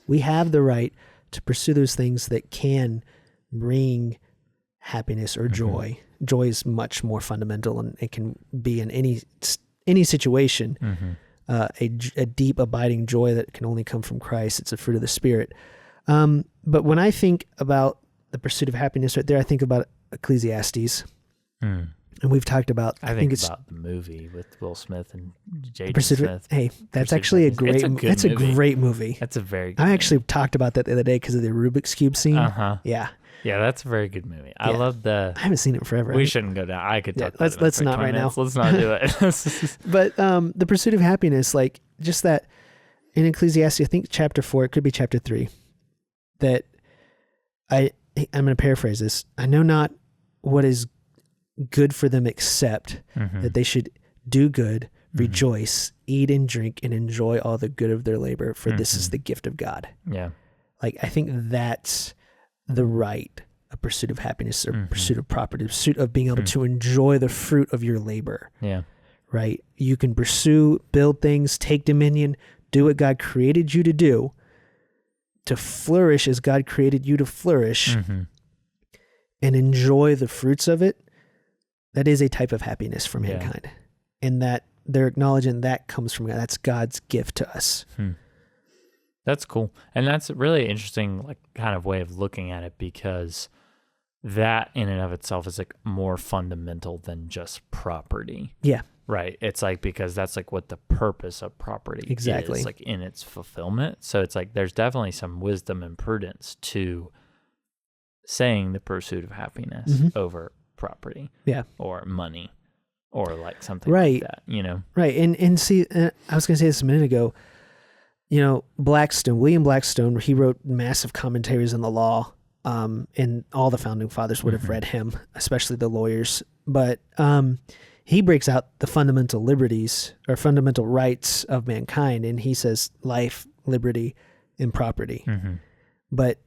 We have the right to pursue those things that can bring happiness or joy. Joy is much more fundamental, and it can be in any situation. A deep, abiding joy that can only come from Christ. It's a fruit of the Spirit. But when I think about the pursuit of happiness right there, I think about Ecclesiastes. And we've talked about, I think it's about the movie with Will Smith and Jaden Smith. Hey, that's actually a great movie. That's a great movie. That's a very good movie. Actually talked about that the other day because of the Rubik's Cube scene. Yeah. Yeah, that's a very good movie. I love I haven't seen it in forever. We shouldn't go down. I could talk about it. Let's not right now. Let's not do it. But the pursuit of happiness, like just that in Ecclesiastes, I think chapter 4, it could be chapter 3, that I'm going to paraphrase this. I know not what is good for them except that they should do good, rejoice, eat and drink, and enjoy all the good of their labor, for this is the gift of God. Yeah. Like, I think that's the right, a pursuit of happiness, or pursuit of property, pursuit of being able to enjoy the fruit of your labor. Yeah. Right? You can pursue, build things, take dominion, do what God created you to do, to flourish as God created you to flourish, and enjoy the fruits of it. That is a type of happiness for mankind. And that they're acknowledging that comes from God. That's God's gift to us. That's cool. And that's a really interesting, like, kind of way of looking at it, because that in and of itself is like more fundamental than just property. Yeah. Right. It's like, because that's like what the purpose of property is, like in its fulfillment. So it's like, there's definitely some wisdom and prudence to saying the pursuit of happiness over property. Yeah. Or money, or like something like that, Right. And see, I was going to say this a minute ago, William Blackstone, he wrote massive commentaries on the law, and all the founding fathers would have read him, especially the lawyers. But he breaks out the fundamental liberties or fundamental rights of mankind, and he says life, liberty, and property. But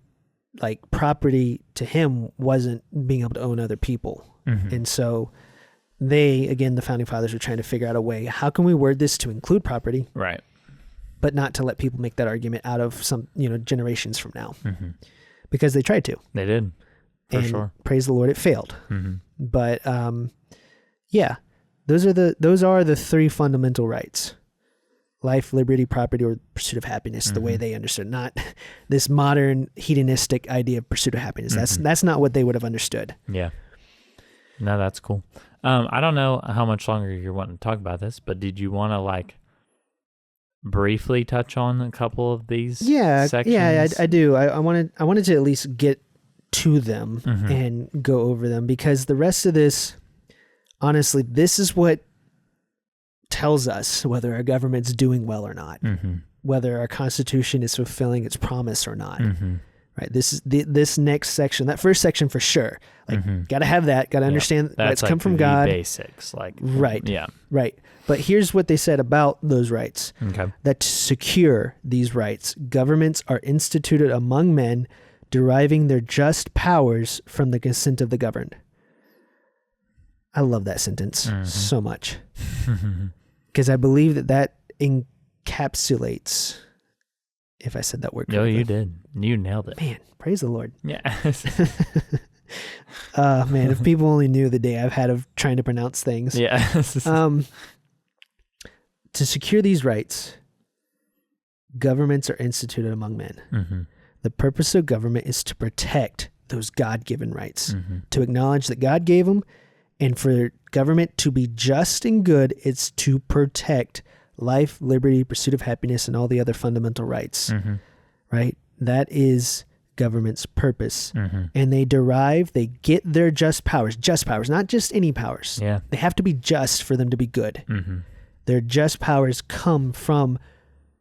like, property to him wasn't being able to own other people. And so the founding fathers were trying to figure out a way, how can we word this to include property? Right. But not to let people make that argument out of some, generations from now, because they tried to. They did, for sure. Praise the Lord, it failed. But those are the three fundamental rights: life, liberty, property, or pursuit of happiness. The way they understood, not this modern hedonistic idea of pursuit of happiness. That's not what they would have understood. Yeah. No, that's cool. I don't know how much longer you're wanting to talk about this, but did you want to like briefly touch on a couple of these sections? Yeah, I do. I wanted to at least get to them and go over them, because the rest of this, honestly, this is what tells us whether our government's doing well or not, whether our Constitution is fulfilling its promise or not. Right. This is this next section, that first section for sure. Like, got to have that, got to understand that it's like come from God. Basics, like, right. Yeah. Right. But here's what they said about those rights. Okay. That to secure these rights, governments are instituted among men, deriving their just powers from the consent of the governed. I love that sentence so much, because I believe that encapsulates, if I said that word correctly. No, you did. You nailed it. Man, praise the Lord. Yeah. Man, if people only knew the day I've had of trying to pronounce things. Yeah. To secure these rights, governments are instituted among men. Mm-hmm. The purpose of government is to protect those God-given rights, Mm-hmm. to acknowledge that God gave them, and for government to be just and good, it's to protect life, liberty, pursuit of happiness, and all the other fundamental rights, Mm-hmm. right? That is government's purpose. Mm-hmm. And they get their just powers, not just any powers. Yeah. They have to be just for them to be good. Mm-hmm. Their just powers come from,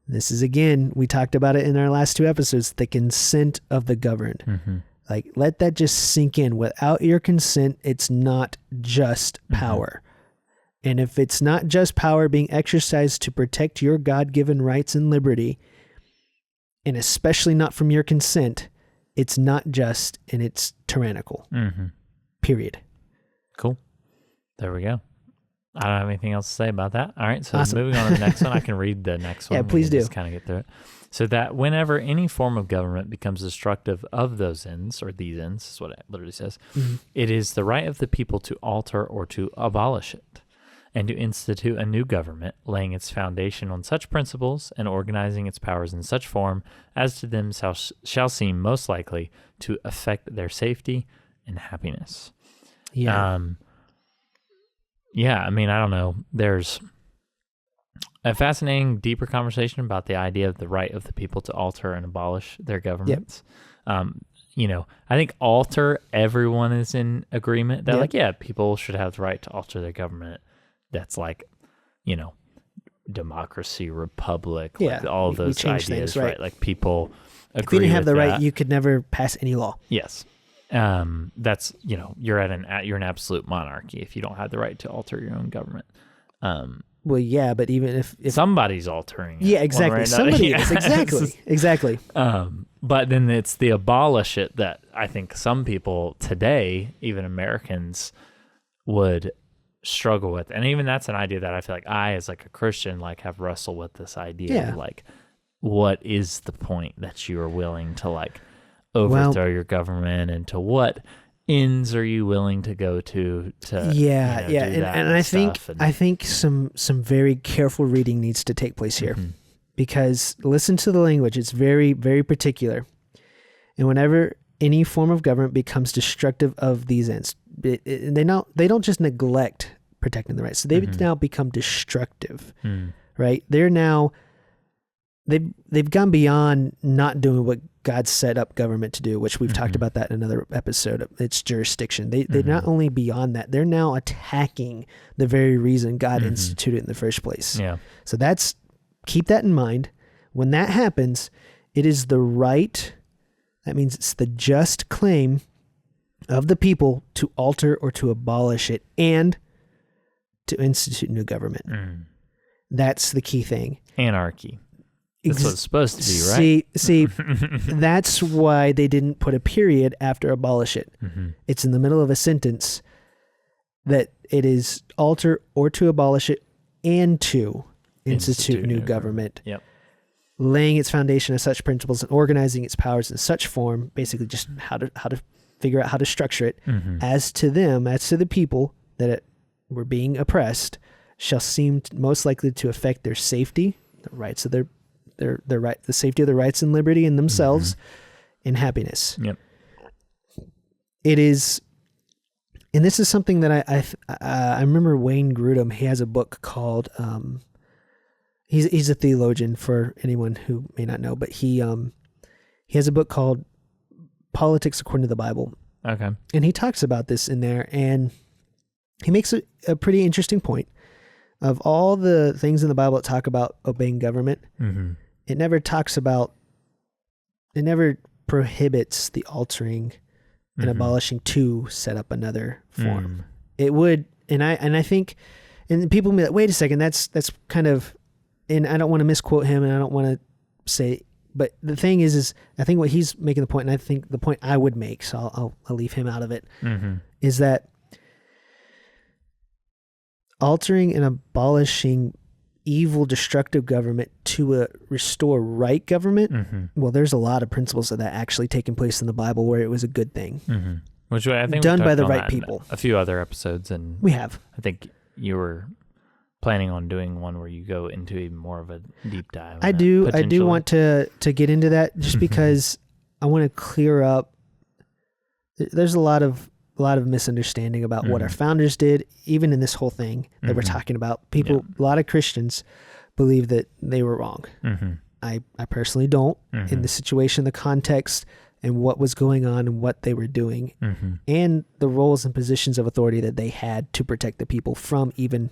this is again, we talked about it in our last 2 episodes, the consent of the governed. Mm-hmm. Like, let that just sink in. Without your consent, it's not just power. Mm-hmm. And if it's not just power being exercised to protect your God-given rights and liberty, and especially not from your consent, it's not just, and it's tyrannical. Mm-hmm. Period. Cool. There we go. I don't have anything else to say about that. All right, so Awesome. moving on to the next one. I can read the next one. Yeah, please do. Just kind of get through it. So that whenever any form of government becomes destructive of those ends, or these ends, is what it literally says, Mm-hmm. it is the right of the people to alter or to abolish it, and to institute a new government, laying its foundation on such principles and organizing its powers in such form as to them shall seem most likely to affect their safety and happiness. Yeah. Yeah, I mean, I don't know. There's a fascinating, deeper conversation about the idea of the right of the people to alter and abolish their governments. You know, I think everyone is in agreement that, like, yeah, people should have the right to alter their government. That's like, you know, democracy, republic, like all of those ideas, things, right? Like, people agree if you didn't have the right, that. you could never pass any law. Yes. That's, you know, you're an absolute monarchy if you don't have the right to alter your own government. Well, yeah, but even if somebody's altering it. Yeah, exactly. Somebody is. Exactly. But then it's the abolish it that I think some people today, even Americans, would struggle with. And even that's an idea that I feel like I, as like a Christian, like have wrestled with this idea of like, what is the point that you are willing to like overthrow your government, and to what ends are you willing to go to and I think some very careful reading needs to take place here, because listen to the language. It's very, very particular. And whenever any form of government becomes destructive of these ends, they don't just neglect protecting the rights. So they've now become destructive, right? They're now, they've gone beyond not doing what God set up government to do, which we've talked about that in another episode. It's jurisdiction. They're not only beyond that, they're now attacking the very reason God instituted it in the first place. Yeah. So keep that in mind. When that happens, it is the right, that means it's the just claim of the people to alter or to abolish it and to institute new government. That's the key thing. Anarchy. That's what it's supposed to be, right? See, that's why they didn't put a period after abolish it. It's in the middle of a sentence that it is alter or to abolish it and to institute new government. Yep. Laying its foundation on such principles and organizing its powers in such form, basically just how to figure out how to structure it, as to the people that were being oppressed, shall seem most likely to affect their safety, the rights of their right, the safety of their rights and liberty in themselves, and happiness. Yep. It is, and this is something that I remember Wayne Grudem. He has a book called he's a theologian, for anyone who may not know, but he has a book called Politics According to the Bible. Okay. And he talks about this in there, and he makes a pretty interesting point. Of all the things in the Bible that talk about obeying government, it never prohibits the altering and abolishing to set up another form. It would, and I think, and people will be like, wait a second, that's kind of, and I don't want to misquote him, and I don't want to say, but the thing is I think what he's making the point, and I think the point I would make, so I'll leave him out of it, is that altering and abolishing evil, destructive government to restore right government, well, there's a lot of principles of that actually taking place in the Bible where it was a good thing. Which I think done by the right people. A few other episodes, and we have. I think you were planning on doing one where you go into even more of a deep dive. I do want to get into that just because I want to clear up. There's a lot of misunderstanding about what our founders did, even in this whole thing that we're talking about. People, a lot of Christians believe that they were wrong. I personally don't. In the situation, the context, and what was going on and what they were doing, and the roles and positions of authority that they had to protect the people from even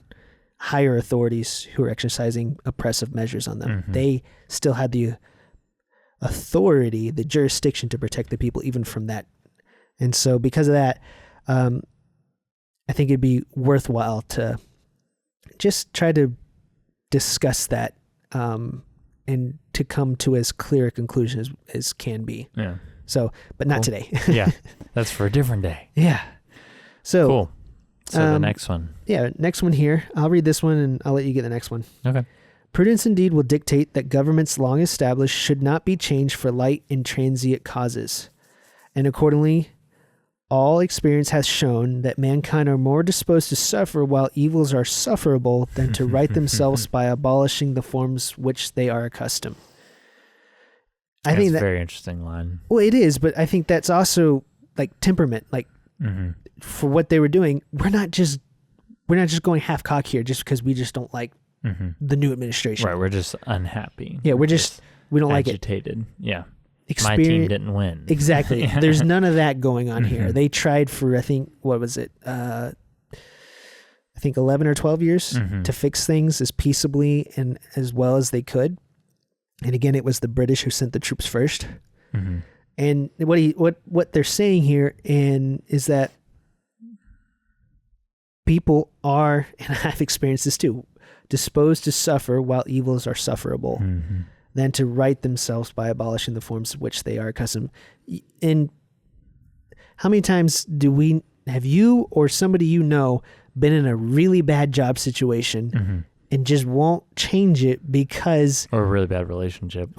higher authorities who were exercising oppressive measures on them. They still had the authority, the jurisdiction to protect the people even from that. And so because of that, I think it'd be worthwhile to just try to discuss that and to come to as clear a conclusion as can be. Yeah. So, but not today. Yeah. That's for a different day. Yeah. So cool. So the next one. Yeah. Next one here. I'll read this one and I'll let you get the next one. Okay. Prudence indeed will dictate that governments long established should not be changed for light and transient causes. And accordingly, all experience has shown that mankind are more disposed to suffer while evils are sufferable than to right themselves by abolishing the forms which they are accustomed. I think that's a very interesting line. Well, it is, but I think that's also like temperament. Like for what they were doing, we're not just going half cock here just because we just don't like the new administration. Right, we're just unhappy. Yeah, we don't like it. Agitated. Yeah. My team didn't win. Exactly. There's none of that going on here. They tried for, I think, what was it? I think 11 or 12 years to fix things as peaceably and as well as they could. And again, it was the British who sent the troops first. And what they're saying here is that people are, and I've experienced this too, disposed to suffer while evils are sufferable. Than to right themselves by abolishing the forms of which they are accustomed. And how many times have you or somebody you know been in a really bad job situation and just won't change it because... Or a really bad relationship.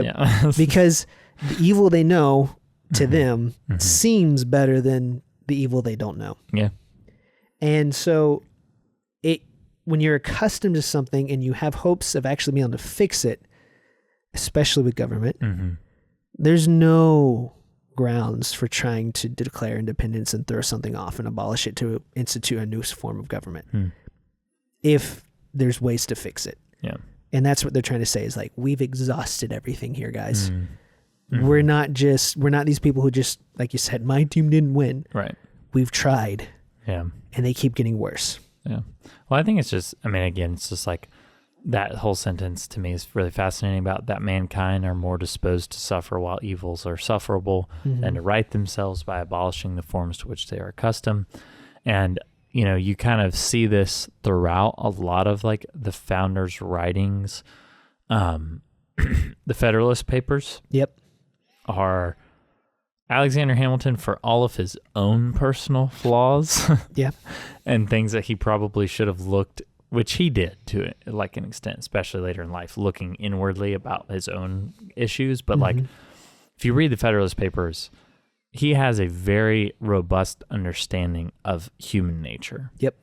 Yeah. Because the evil they know to them seems better than the evil they don't know. Yeah. And so when you're accustomed to something and you have hopes of actually being able to fix it, especially with government, there's no grounds for trying to declare independence and throw something off and abolish it to institute a new form of government. If there's ways to fix it. Yeah. And that's what they're trying to say is like, we've exhausted everything here, guys. We're not these people who just, like you said, my team didn't win. Right. We've tried. Yeah. And they keep getting worse. Yeah. Well, I think it's just, again, it's just like that whole sentence to me is really fascinating about that mankind are more disposed to suffer while evils are sufferable than to right themselves by abolishing the forms to which they are accustomed. And, you kind of see this throughout a lot of like the founders' writings. The Federalist Papers. Yep. Are Alexander Hamilton, for all of his own personal flaws and things that he probably should have looked, which he did to like an extent, especially later in life, looking inwardly about his own issues. But like, if you read the Federalist Papers, he has a very robust understanding of human nature. Yep.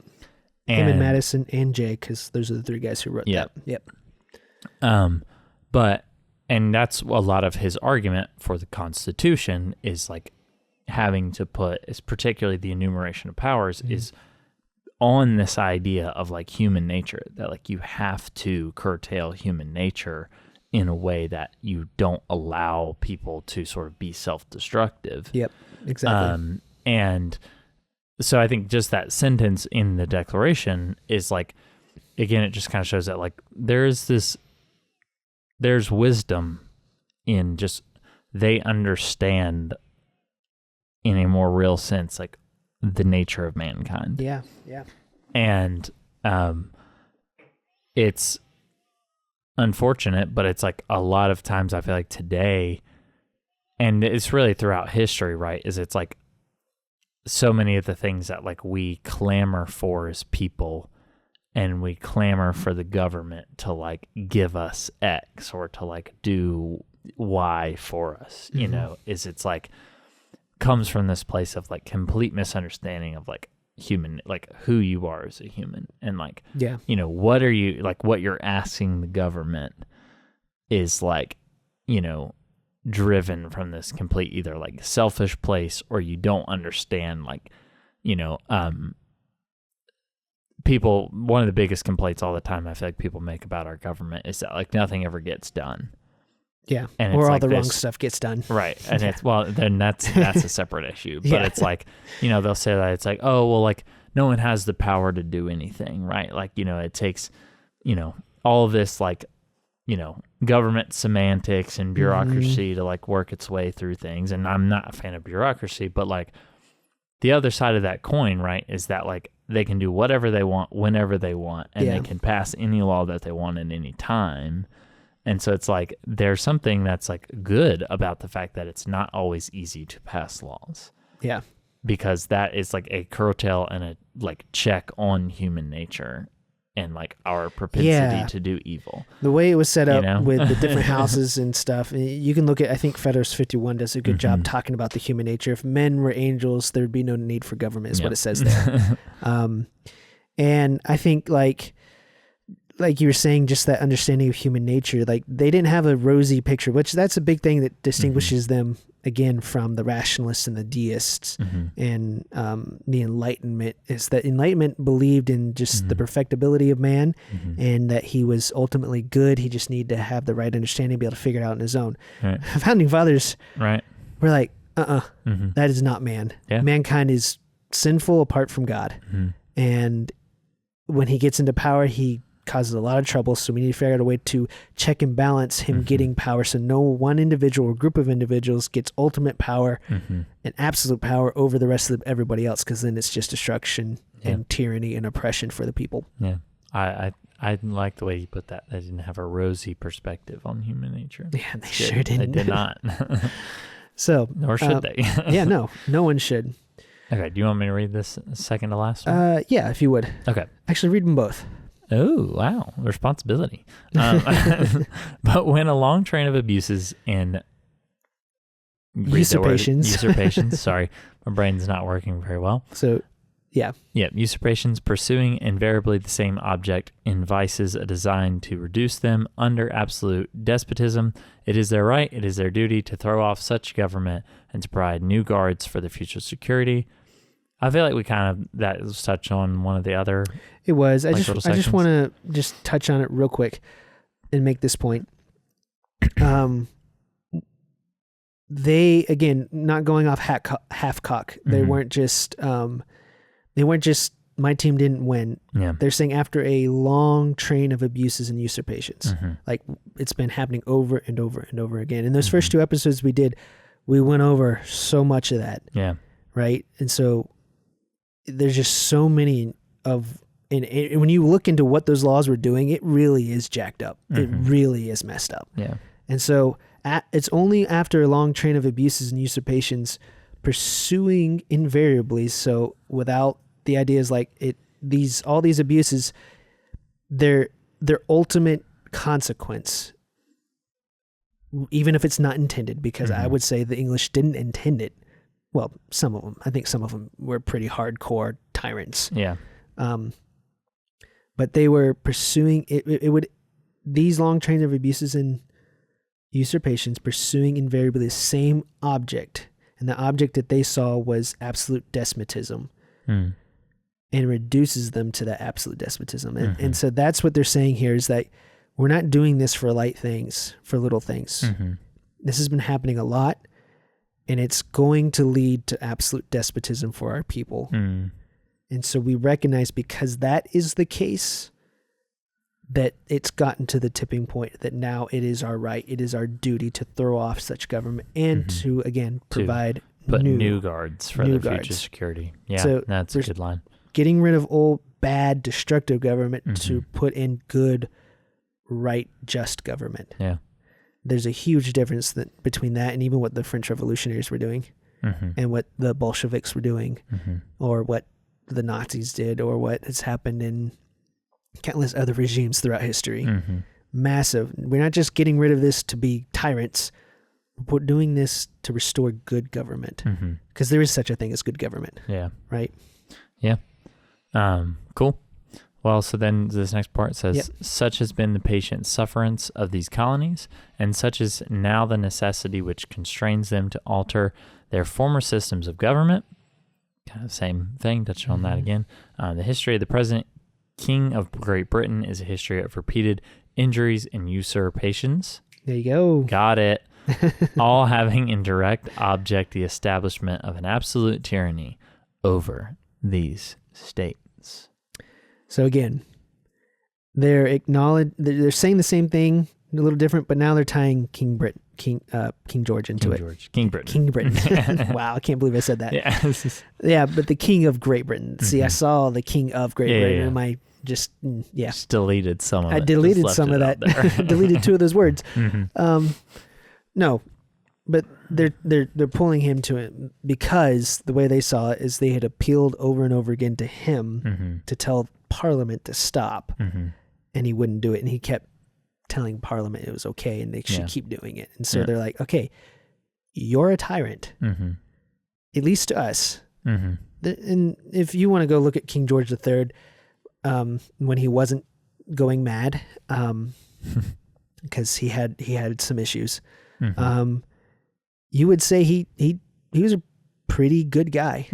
Him and Madison and Jay, because those are the three guys who wrote that. Yep. And that's a lot of his argument for the Constitution is like having to put, is particularly the enumeration of powers, is on this idea of like human nature, that like you have to curtail human nature in a way that you don't allow people to sort of be self-destructive. Yep, exactly. And so I think just that sentence in the Declaration is like, again, it just kind of shows that like there's wisdom in just, they understand in a more real sense, like the nature of mankind. Yeah. Yeah. And, it's unfortunate, but it's like a lot of times I feel like today, and it's really throughout history, right? Is it's like so many of the things that like we clamor for as people, and we clamor for the government to like give us X or to like do Y for us, it's like comes from this place of like complete misunderstanding of like human, like who you are as a human, and like, you know, what are you, like what you're asking the government is like, you know, driven from this complete either like selfish place, or you don't understand, like, you know, people, one of the biggest complaints all the time I feel like people make about our government is that like nothing ever gets done. Yeah. And or all like the wrong stuff gets done. Right. And it's, well, then that's a separate issue. But it's like, you know, they'll say that it's like, oh, well, like no one has the power to do anything, right? Like, you know, it takes, you know, all of this like, you know, government semantics and bureaucracy to like work its way through things. And I'm not a fan of bureaucracy, but like the other side of that coin, right, is that like they can do whatever they want, whenever they want, and they can pass any law that they want at any time. And so it's like there's something that's like good about the fact that it's not always easy to pass laws. Yeah. Because that is like a curtail and a like check on human nature and like our propensity to do evil. The way it was set up with the different houses and stuff, you can look at, I think Federalist 51 does a good job talking about the human nature. If men were angels, there'd be no need for government, is what it says there. And I think like you were saying, just that understanding of human nature, like they didn't have a rosy picture, which that's a big thing that distinguishes them again from the rationalists and the deists and the Enlightenment, is that Enlightenment believed in just the perfectibility of man and that he was ultimately good. He just needed to have the right understanding, be able to figure it out on his own. Right. Founding fathers were like, that is not man. Yeah. Mankind is sinful apart from God. And when he gets into power, he causes a lot of trouble, so we need to figure out a way to check and balance him getting power, so no one individual or group of individuals gets ultimate power and absolute power over the rest of everybody else, because then it's just destruction and tyranny and oppression for the people. I like the way you put that. They didn't have a rosy perspective on human nature. Yeah, they sure didn't. They did not. So nor should they. No one should. Okay, do you want me to read this second to last one? Yeah, if you would. Okay. Actually, read them both. Oh, wow. Responsibility. But when a long train of abuses and usurpations, sorry, my brain's not working very well. So, usurpations pursuing invariably the same object in vices designed to reduce them under absolute despotism, it is their right, it is their duty to throw off such government and to provide new guards for the future security. I feel like we that was touched on one of the other. It was. I just want to just touch on it real quick and make this point. They, again, not going off half cock. They weren't just, my team didn't win. Yeah. They're saying after a long train of abuses and usurpations, like it's been happening over and over and over again. In those first two episodes we went over so much of that. Yeah. Right. And so there's just so many of, and when you look into what those laws were doing, it really is jacked up. It really is messed up. Yeah. And so it's only after a long train of abuses and usurpations pursuing invariably. So without the ideas like all these abuses, their ultimate consequence, even if it's not intended, because I would say the English didn't intend it. Well, some of them. I think some of them were pretty hardcore tyrants. Yeah. But they were pursuing it. These long trains of abuses and usurpations pursuing invariably the same object, and the object that they saw was absolute despotism, and reduces them to that absolute despotism. And so that's what they're saying here, is that we're not doing this for light things, for little things. This has been happening a lot. And it's going to lead to absolute despotism for our people. And so we recognize, because that is the case, that it's gotten to the tipping point that now it is our right, it is our duty to throw off such government and to, again, provide new guards for the future security. Yeah, so that's a good line. Getting rid of old, bad, destructive government to put in good, right, just government. Yeah. There's a huge difference between that and even what the French revolutionaries were doing and what the Bolsheviks were doing or what the Nazis did or what has happened in countless other regimes throughout history. Massive. We're not just getting rid of this to be tyrants. we're doing this to restore good government, because there is such a thing as good government. Yeah. Right. Yeah. Cool. Well, so then this next part says, such has been the patient sufferance of these colonies, and such is now the necessity which constrains them to alter their former systems of government. Kind of same thing, touching on that again. The history of the present King of Great Britain is a history of repeated injuries and usurpations. There you go. Got it. All having in direct object the establishment of an absolute tyranny over these states. So again, they're saying the same thing, a little different, but now they're tying King George into it. King Britain. King Britain. Wow, I can't believe I said that. Yeah. Yeah, but the King of Great Britain. See, I saw the King of Great Britain, and I just deleted some of it. I deleted some of that. Deleted 2 of those words. No, but they're pulling him to it because the way they saw it is they had appealed over and over again to him to tell Parliament to stop, and he wouldn't do it, and he kept telling Parliament it was okay and they should keep doing it. And so they're like, okay, you're a tyrant, at least to us. And if you want to go look at King George III, when he wasn't going mad, because he had some issues, you would say he was a pretty good guy.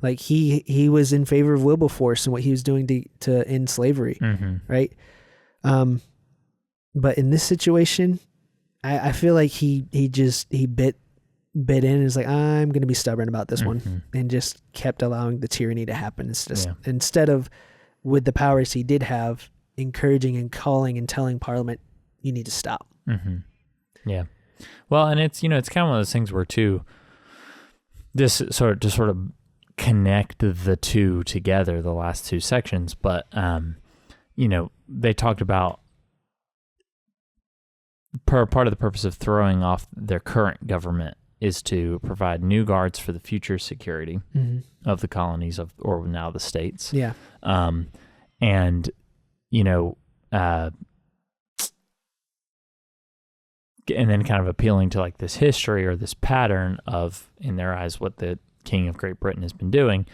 Like he was in favor of Wilberforce and what he was doing to end slavery, right? But in this situation, I feel like he bit in and is like, I'm going to be stubborn about this one, and just kept allowing the tyranny to happen. It's just instead of, with the powers he did have, encouraging and calling and telling Parliament, you need to stop. Yeah. Well, and it's kind of one of those things where too, this sort of connect the two together, the last 2 sections, but they talked about part of the purpose of throwing off their current government is to provide new guards for the future security of the colonies or now the states. Yeah. And then kind of appealing to like this history or this pattern of, in their eyes, what the King of Great Britain has been doing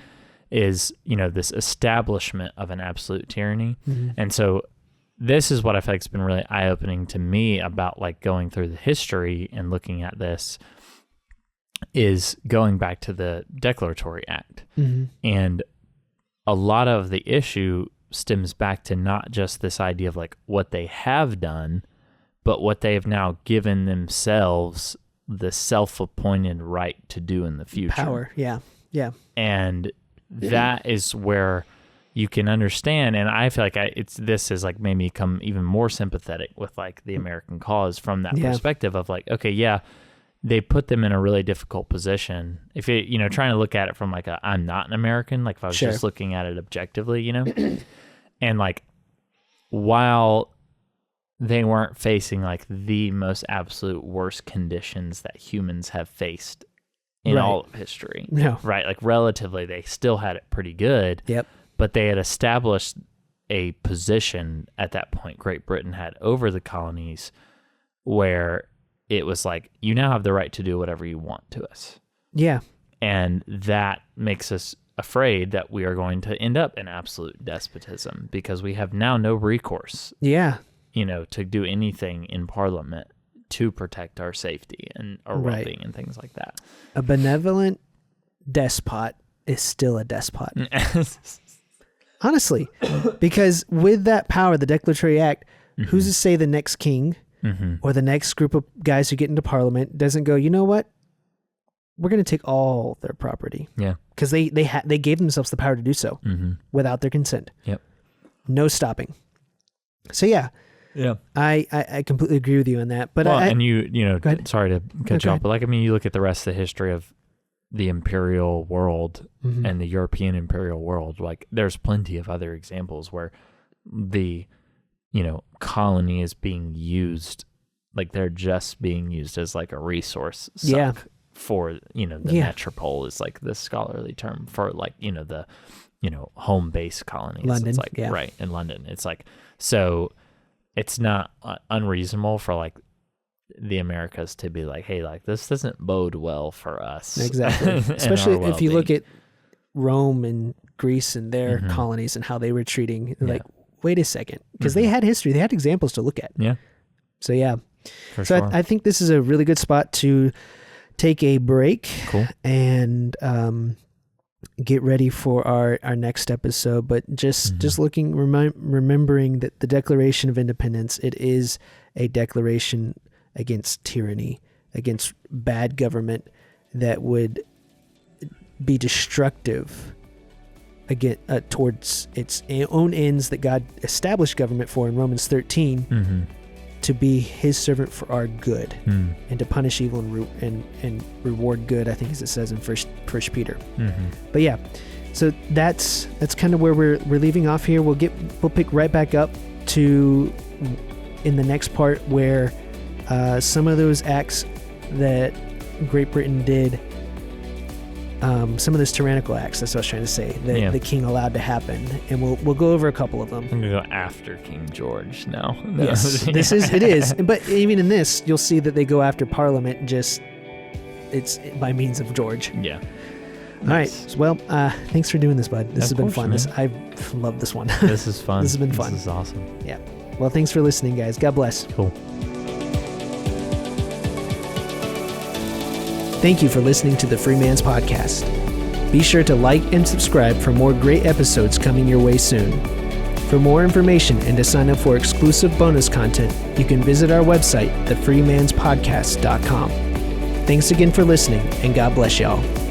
is, this establishment of an absolute tyranny. And so this is what I feel like has been really eye-opening to me about like going through the history and looking at this, is going back to the Declaratory Act. And a lot of the issue stems back to not just this idea of like what they have done, but what they have now given themselves the self-appointed right to do in the future. Power, yeah. And that is where you can understand, and I feel like this has like made me become even more sympathetic with like the American cause from that perspective of like, okay, yeah, they put them in a really difficult position. If it, trying to look at it from like I'm not an American, like if I was just looking at it objectively, and like while they weren't facing like the most absolute worst conditions that humans have faced in all of history. No. Right? Like relatively, they still had it pretty good. Yep. But they had established a position at that point Great Britain had over the colonies where it was like, you now have the right to do whatever you want to us. Yeah. And that makes us afraid that we are going to end up in absolute despotism because we have now no recourse. Yeah. To do anything in Parliament to protect our safety and our well-being and things like that. A benevolent despot is still a despot. Honestly, because with that power, the Declaratory Act, who's to say the next king or the next group of guys who get into Parliament doesn't go, you know what? We're going to take all their property. Yeah. Because they gave themselves the power to do so without their consent. Yep. No stopping. So yeah. Yeah, I completely agree with you on that. But and sorry to cut you off, but like you look at the rest of the history of the imperial world and the European imperial world. Like there's plenty of other examples where the colony is being used, like they're just being used as like a resource suck for the metropole is like the scholarly term for like the home base colonies. London, it's like right in London. It's like so. It's not unreasonable for like the Americas to be like, hey, like this doesn't bode well for us. Exactly. Especially if you look at Rome and Greece and their colonies and how they were treating, like, wait a second, because they had history, they had examples to look at. Yeah. So yeah. For sure. I think this is a really good spot to take a break. Cool. And get ready for our next episode. But just looking, remembering that the Declaration of Independence, it is a declaration against tyranny, against bad government that would be destructive again towards its own ends that God established government for in Romans 13, to be his servant for our good, and to punish evil and reward good, I think, as it says in First Peter. But yeah, so that's kind of where we're leaving off here. We'll pick right back up to in the next part where some of those acts that Great Britain did, some of those tyrannical acts, that's what I was trying to say, that the king allowed to happen, and we'll go over a couple of them. I'm gonna go after King George now. Yes, it is. But even in this, you'll see that they go after Parliament. It's by means of George. Yeah. All right. Well, thanks for doing this, bud. This has been fun. I've loved this one. This is fun. This has been fun. This is awesome. Yeah. Well, thanks for listening, guys. God bless. Cool. Thank you for listening to the Free Man's Podcast. Be sure to like and subscribe for more great episodes coming your way soon. For more information and to sign up for exclusive bonus content, you can visit our website, thefreemanspodcast.com. Thanks again for listening, and God bless y'all.